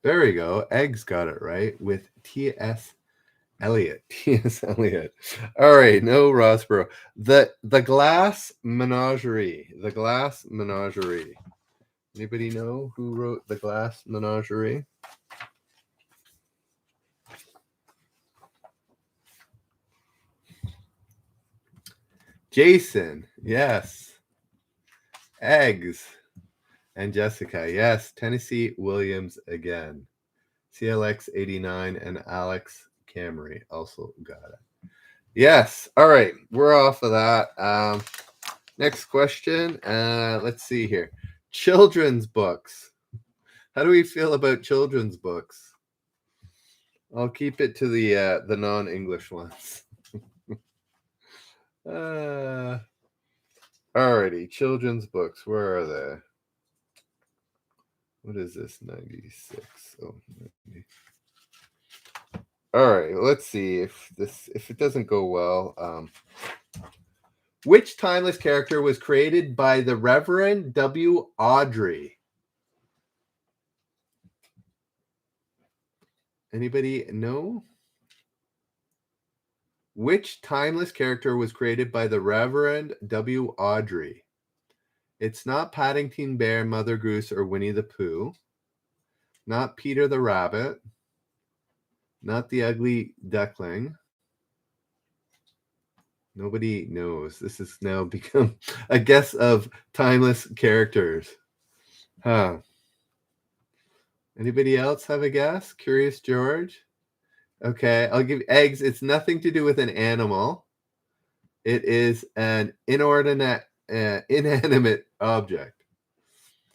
There we go. Eggs got it right with T.S. Eliot. T.S. Eliot. All right, no Rossborough. The Glass Menagerie. The Glass Menagerie. Anybody know who wrote The Glass Menagerie? Jason. Yes. Eggs. And Jessica. Yes. Tennessee Williams again. CLX 89 and Alex Camry also got it. Yes. All right. We're off of that. Next question. Let's see here. Children's books. How do we feel about children's books? I'll keep it to the non-English ones. Alrighty. Children's books. Where are they? What is this? 96. Oh, 90. All right, let's see if it doesn't go well. Which timeless character was created by the Reverend W. Audrey? Anybody know? Which timeless character was created by the Reverend W. Audrey? It's not Paddington Bear, Mother Goose, or Winnie the Pooh. Not Peter the Rabbit. Not the Ugly Duckling. Nobody knows. This has now become a guess of timeless characters. Huh. Anybody else have a guess? Curious George? Okay, I'll give eggs. It's nothing to do with an animal. It is an inanimate object.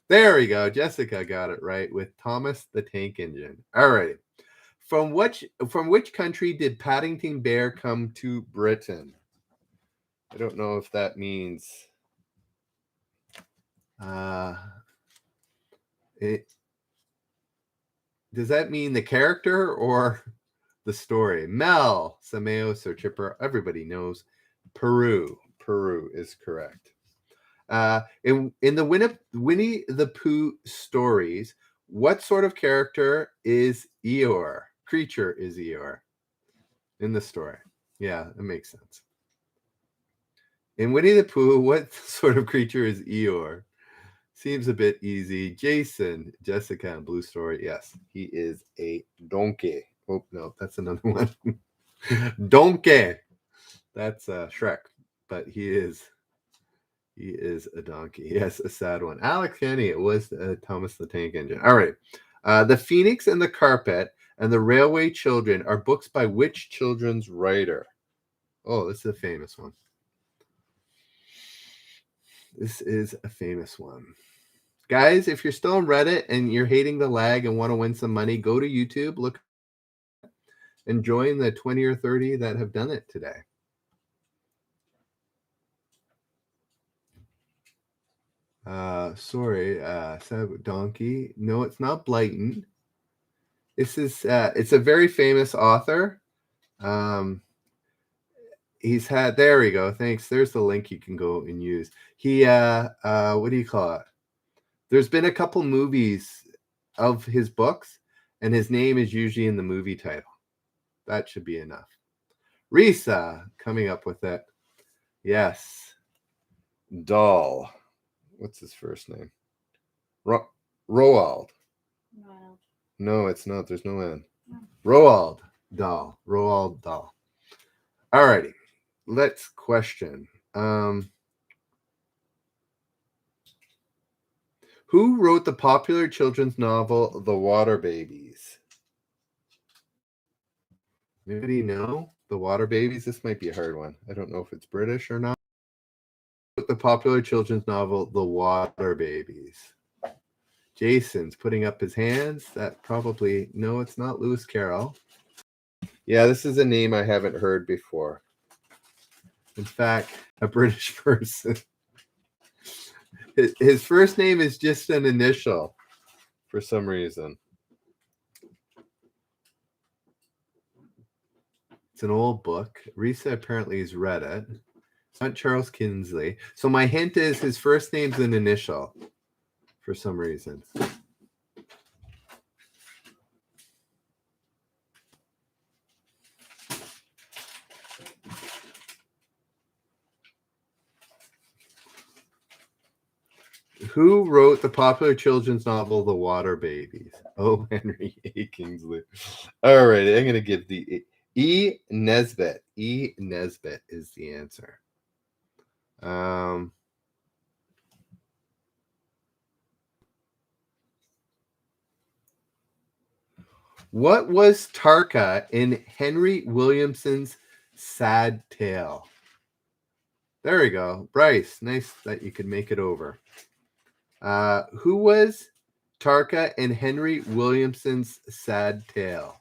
There we go. Jessica got it right with Thomas the Tank Engine. All right. From which country did Paddington Bear come to Britain? I don't know if that means does that mean the character or the story? Mel, Sameo, Sir Chipper, everybody knows Peru. Peru is correct. In the Winnie the Pooh stories, what sort of character is Eeyore? Creature is Eeyore in the story. Yeah, that makes sense. In Winnie the Pooh, what sort of creature is Eeyore? Seems a bit easy. Jason, Jessica, and Blue Story. Yes, he is a donkey. Oh, no, that's another one. Donkey. That's Shrek, but he is a donkey. Yes, a sad one. Alex Kenny, it was Thomas the Tank Engine. All right. The Phoenix and the Carpet and the Railway Children are books by which children's writer? Oh, this is a famous one. This is a famous one. Guys, if you're still on Reddit and you're hating the lag and want to win some money, go to YouTube, look, and join the 20 or 30 that have done it today. Sorry, Donkey. No, it's not Blyton. This is it's a very famous author. He's had, there we go. Thanks. There's the link you can go and use. He what do you call it? There's been a couple movies of his books, and his name is usually in the movie title. That should be enough. Risa coming up with it. Yes. Dahl. What's his first name? Roald. No, it's not. There's no N. Roald Dahl. Roald Dahl. All righty. Let's question. Who wrote the popular children's novel, The Water Babies? Anybody know? The Water Babies? This might be a hard one. I don't know if it's British or not. The popular children's novel, The Water Babies. Jason's putting up his hands. That probably, no, it's not Lewis Carroll. Yeah, this is a name I haven't heard before. In fact, a British person. His first name is just an initial for some reason. It's an old book. Risa apparently has read it. It's not Charles Kingsley. So my hint is his first name's an initial for some reason. Who wrote the popular children's novel, The Water Babies? Oh, Henry A. Kingsley. All right, I'm going to give the E. Nesbit. E. Nesbit is the answer. What was Tarka in Henry Williamson's Sad Tale? There we go. Bryce, nice that you could make it over. Who was Tarka in Henry Williamson's Sad Tale?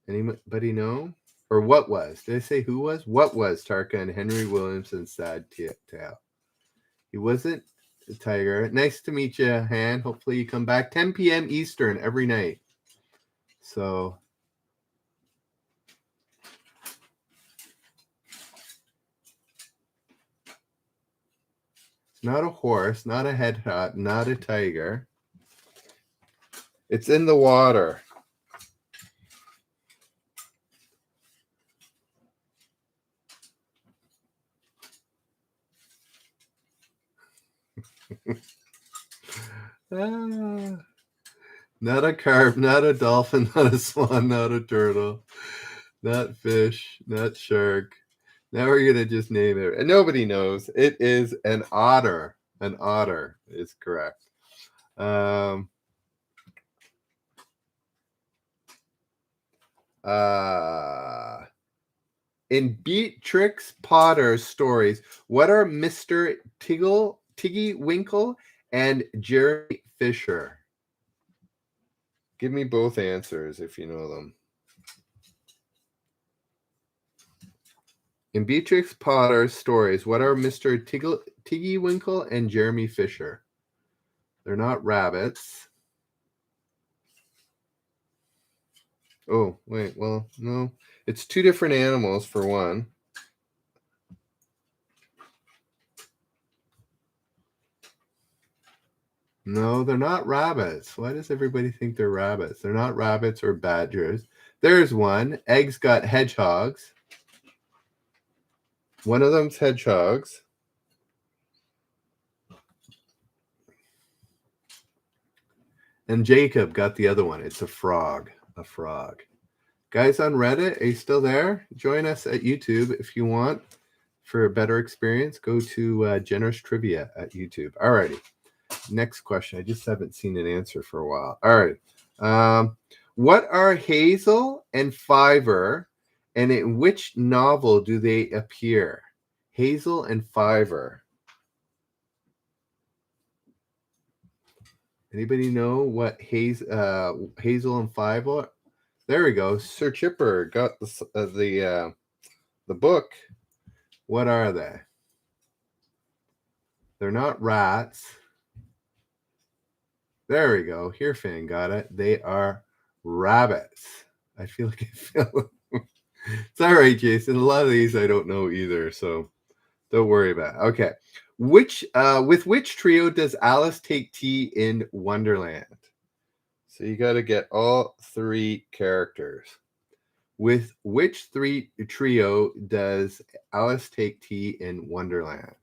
Anybody know? Or what was? Did I say who was? What was Tarka in Henry Williamson's Sad Tale? He wasn't a tiger. Nice to meet you, Han. Hopefully you come back. 10 p.m. Eastern every night. So not a horse, not a hedgehog, not a tiger. It's in the water. Not a carp, not a dolphin, not a swan, not a turtle, not fish, not shark. Now we're going to just name it. And nobody knows. It is an otter. An otter is correct. In Beatrix Potter's stories, what are Mr. Tiggy Winkle and Jeremy Fisher? Give me both answers if you know them. In Beatrix Potter's stories, what are Mr. Tiggy Winkle and Jeremy Fisher? They're not rabbits. Oh, wait, well, no. It's two different animals for one. No, they're not rabbits. Why does everybody think they're rabbits? They're not rabbits or badgers. There's one. Egg's got hedgehogs. One of them's hedgehogs. And Jacob got the other one. It's a frog. A frog. Guys on Reddit, are you still there? Join us at YouTube if you want. For a better experience, go to Generous Trivia at YouTube. All righty. Next question. I just haven't seen an answer for a while. All right. What are Hazel and Fiver, and in which novel do they appear? Hazel and Fiver. Anybody know what Hazel and Fiver are? There we go. Sir Chipper got the book. What are they? They're not rats. There we go. Here, fan got it. They are rabbits. I feel like it's all right, Jason. A lot of these I don't know either, so don't worry about it. Okay. With which trio does Alice take tea in Wonderland? So you got to get all three characters. With which trio does Alice take tea in Wonderland?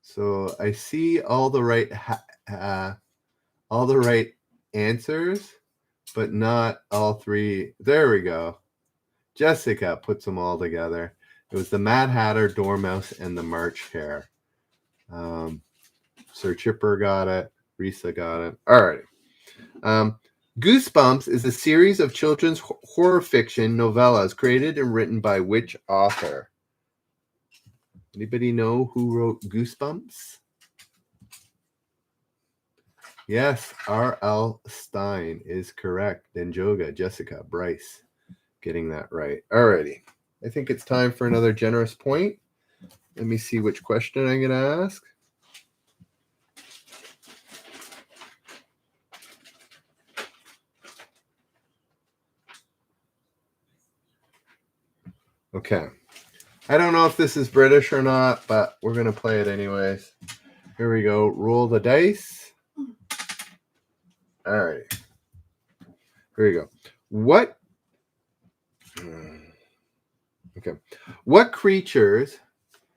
So I see all the right answers, but not all three. There we go. Jessica puts them all together. It was the Mad Hatter, Dormouse, and the March Hare. Sir Chipper got it. Risa got it. All right. Goosebumps is a series of children's horror fiction novellas created and written by which author? Anybody know who wrote Goosebumps? Yes, R.L. Stein is correct. Denjoga, Jessica, Bryce, getting that right. Alrighty. I think it's time for another generous point. Let me see which question I'm going to ask. Okay. I don't know if this is British or not, but we're going to play it anyways. Here we go. Roll the dice. All right. Here we go. What? Okay. What creatures?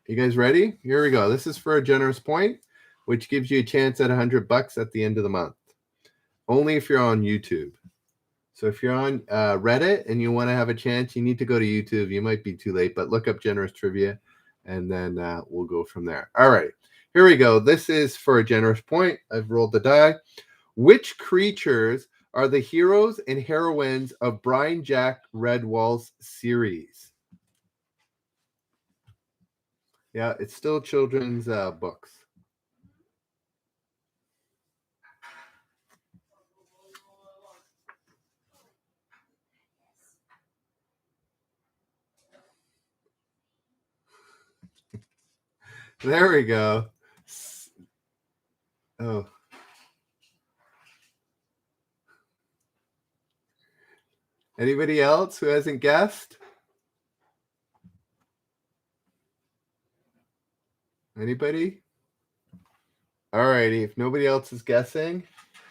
You guys ready? Here we go. This is for a generous point, which gives you a chance at $100 at the end of the month. Only if you're on YouTube. So if you're on Reddit and you want to have a chance, you need to go to YouTube. You might be too late, but look up Generous Trivia, and then we'll go from there. All right. Here we go. This is for a generous point. I've rolled the die. Which creatures are the heroes and heroines of Brian Jack Redwall's series? Yeah, it's still children's books. There we go. Oh. Anybody else who hasn't guessed? Anybody? All righty. If nobody else is guessing,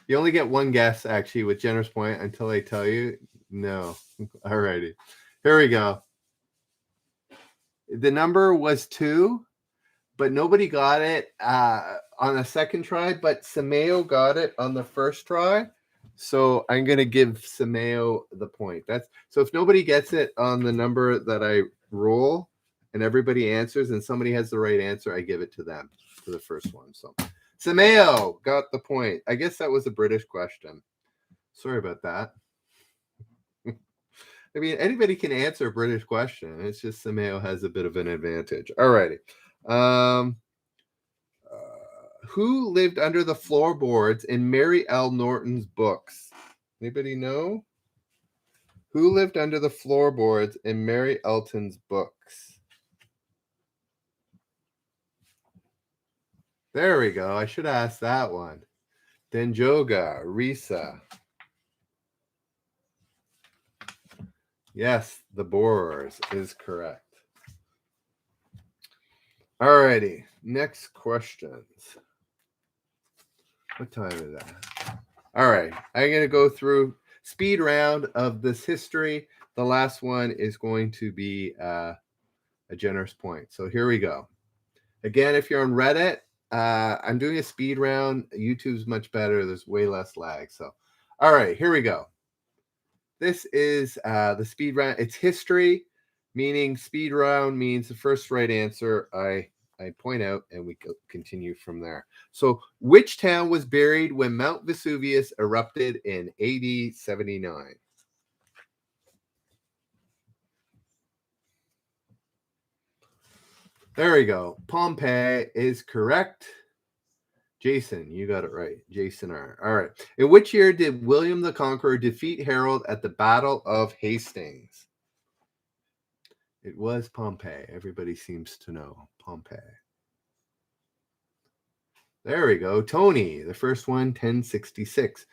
you only get one guess actually with generous point until I tell you. No. All righty. Here we go. The number was 2, but nobody got it on the second try, but Sameo got it on the first try. So I'm going to give Sameo the point. So if nobody gets it on the number that I roll and everybody answers and somebody has the right answer, I give it to them for the first one. So Sameo got the point. I guess that was a British question. Sorry about that. I mean, anybody can answer a British question. It's just Sameo has a bit of an advantage. All righty. Who lived under the floorboards in Mary L. Norton's books? Anybody know? Who lived under the floorboards in Mary Elton's books? There we go. I should ask that one. Denjoga, Risa. Yes, the Borers is correct. Alrighty, next questions. What time is that? All right, I'm going to go through speed round of this history. The last one is going to be a generous point. So here we go. Again, if you're on Reddit, I'm doing a speed round. YouTube's much better. There's way less lag. So, all right, here we go. This is the speed round. It's history, meaning speed round means the first right answer I point out and we continue from there. So, which town was buried when Mount Vesuvius erupted in AD 79? There we go. Pompeii is correct. Jason, you got it right. Jason R. All right. In which year did William the Conqueror defeat Harold at the Battle of Hastings? It was Pompeii. Everybody seems to know Pompeii. There we go. Tony, the first one, 1066.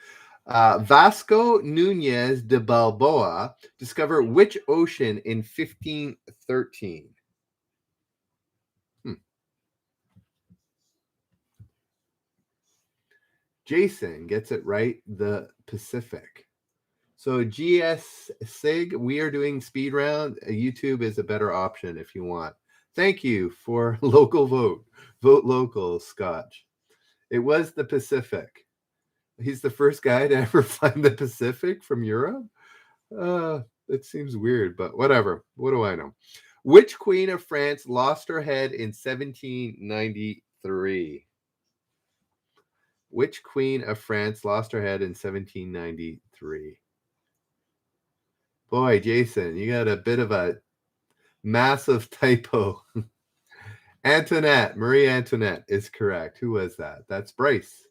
Vasco Nunez de Balboa discovered which ocean in 1513? Jason gets it right. The Pacific. So GS SIG, we are doing speed round. YouTube is a better option if you want. Thank you for local vote. Vote local, Scotch. It was the Pacific. He's the first guy to ever find the Pacific from Europe. It seems weird, but whatever. What do I know? Which queen of France lost her head in 1793? Which queen of France lost her head in 1793? Boy, Jason, you got a bit of a massive typo. Antoinette, Marie Antoinette is correct. Who was that? That's Bryce.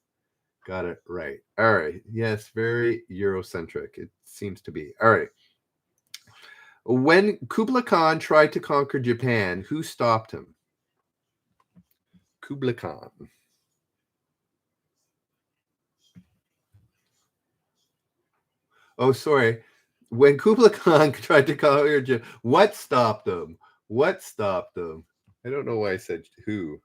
Got it right. All right. Yes, very Eurocentric. It seems to be. All right. When Kublai Khan tried to conquer Japan, who stopped him? Kublai Khan. Oh, sorry. When Kublai Khan tried to conquer Japan, what stopped him? What stopped him? I don't know why I said who.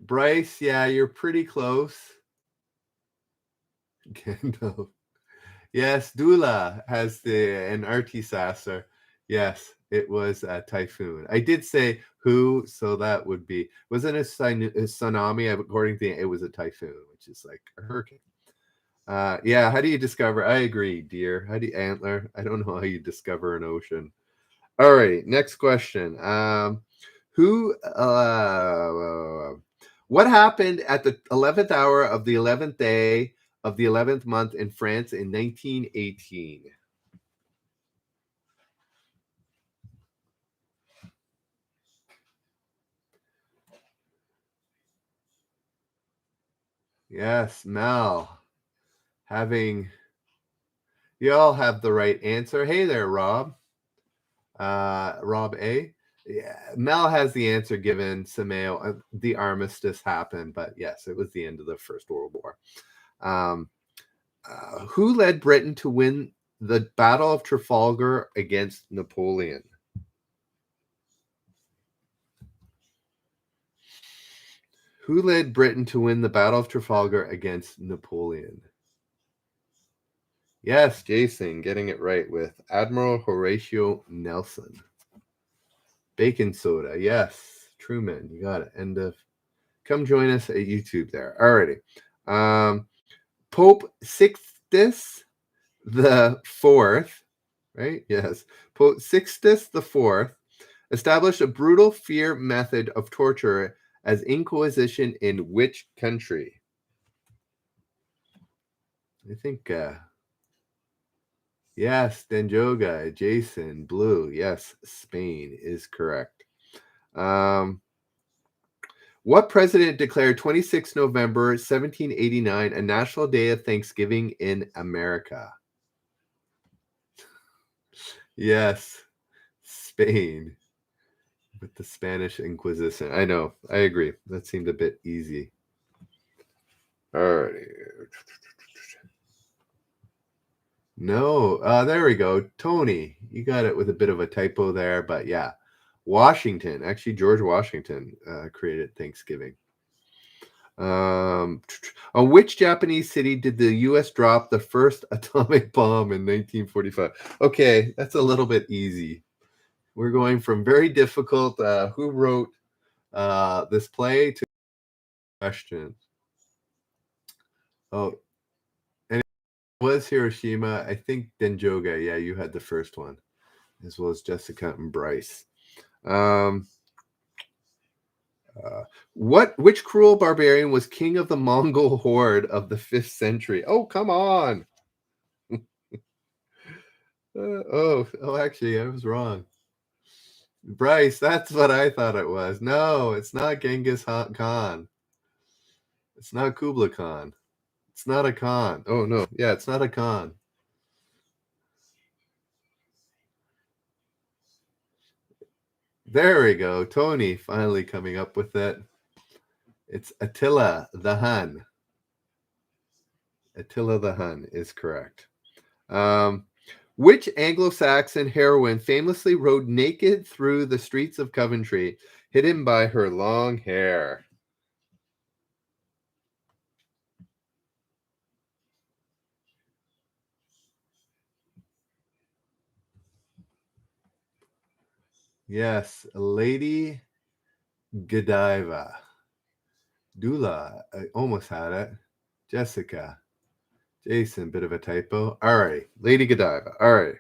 Bryce, yeah, you're pretty close. Gandalf. Yes, Dula has an artisasser. Yes, it was a typhoon. I did say who, so that would be, wasn't a tsunami? According to it was a typhoon, which is like a hurricane. Yeah, how do you discover? I agree, dear. How do you antler? I don't know how you discover an ocean. All right, next question. What happened at the 11th hour of the 11th day of the 11th month in France in 1918? Yes, Mel. You all have the right answer. Hey there, Rob. Rob A. Yeah, Mel has the answer given Sameo. The armistice happened, but yes, it was the end of the First World War. Who led Britain to win the Battle of Trafalgar against Napoleon? Who led Britain to win the Battle of Trafalgar against Napoleon? Yes, Jason, getting it right with Admiral Horatio Nelson. Baking soda, yes. Truman, you got it. End of. Come join us at YouTube there. Alrighty. Pope Sixtus the Fourth, right? Yes. Pope Sixtus the Fourth established a brutal fear method of torture as Inquisition in which country? I think, yes, Denjoga, Jason, Blue. Yes, Spain is correct. What president declared 26 November 1789 a national day of Thanksgiving in America? Yes, Spain. With the Spanish Inquisition. I know. I agree. That seemed a bit easy. All right. No. There we go. Tony, you got it with a bit of a typo there, but yeah. Washington. Actually, George Washington created Thanksgiving. On which Japanese city did the U.S. drop the first atomic bomb in 1945? Okay, that's a little bit easy. We're going from very difficult, who wrote this play, to questions. Oh, and it was Hiroshima. I think Denjoga. Yeah, you had the first one, as well as Jessica and Bryce. Which cruel barbarian was king of the Mongol horde of the 5th century? Oh, come on. Actually, I was wrong. Bryce, that's what I thought it was. No, it's not Genghis Khan. It's not Kublai Khan. It's not a Khan. Oh, no. Yeah, it's not a Khan. There we go. Tony finally coming up with it. It's Attila the Hun. Attila the Hun is correct. Which Anglo-Saxon heroine famously rode naked through the streets of Coventry, hidden by her long hair? Yes, Lady Godiva. Dula, I almost had it. Jessica. Jason, bit of a typo. All right, Lady Godiva. All right.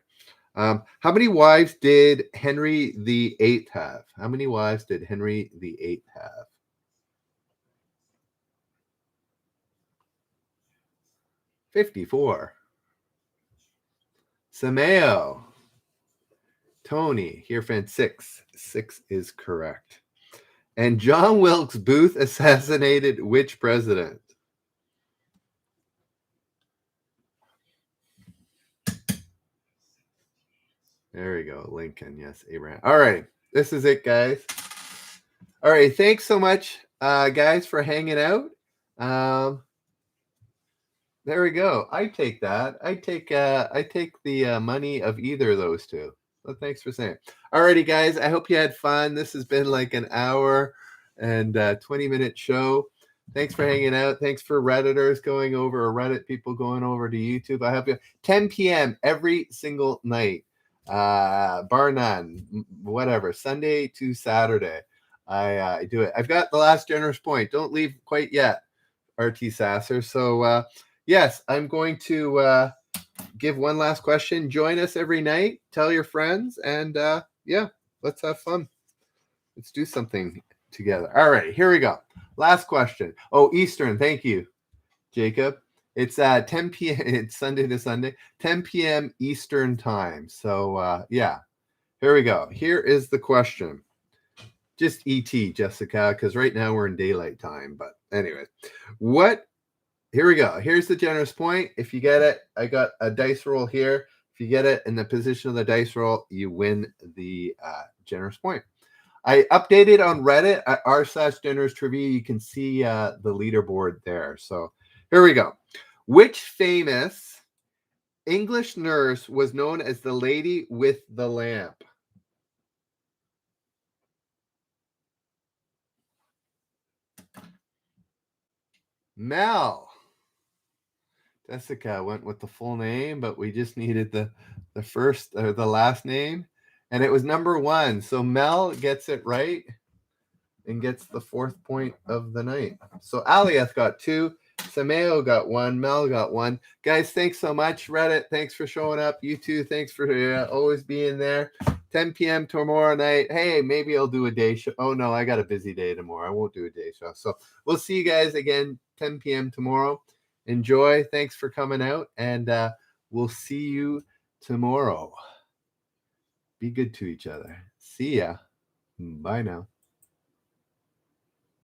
How many wives did Henry VIII have? How many wives did Henry VIII have? 54. Sameo. Tony, Hierophant 6. 6 is correct. And John Wilkes Booth assassinated which president? There we go. Lincoln. Yes, Abraham. All right. This is it, guys. All right. Thanks so much, guys, for hanging out. There we go. I take that. I take the money of either of those two. So thanks for saying. Alrighty, guys. I hope you had fun. This has been like an hour and 20-minute show. Thanks for hanging out. Thanks for Redditors going over, or Reddit people going over to YouTube. I hope you 10 p.m. every single night, bar none, whatever, Sunday to Saturday. I do it. I've got the last generous point. Don't leave quite yet, RT Sasser. So yes, I'm going to give one last question. Join us every night. Tell your friends, and yeah, let's have fun. Let's do something together. All right, here we go. Last question. Oh, Eastern. Thank you, Jacob. It's 10 p.m. It's Sunday to Sunday, 10 p.m. Eastern time. So yeah, here we go. Here is the question. Just ET, Jessica, because right now we're in daylight time. But anyway, here we go. Here's the generous point. If you get it, I got a dice roll here. If you get it in the position of the dice roll, you win the generous point. I updated on Reddit at r/generous trivia. You can see the leaderboard there. So here we go. Which famous English nurse was known as the lady with the lamp? Mel. Jessica went with the full name, but we just needed the first or the last name, and it was number 1. So Mel gets it right and gets the 4th point of the night. So Aliath got 2, Sameo got 1, Mel got 1. Guys, thanks so much. Reddit, thanks for showing up. You too, thanks for always being there. 10 p.m. tomorrow night. Hey, maybe I'll do a day show. Oh no, I got a busy day tomorrow. I won't do a day show. So we'll see you guys again 10 p.m. tomorrow. Enjoy. Thanks for coming out, and we'll see you tomorrow. Be good to each other. See ya. Bye now.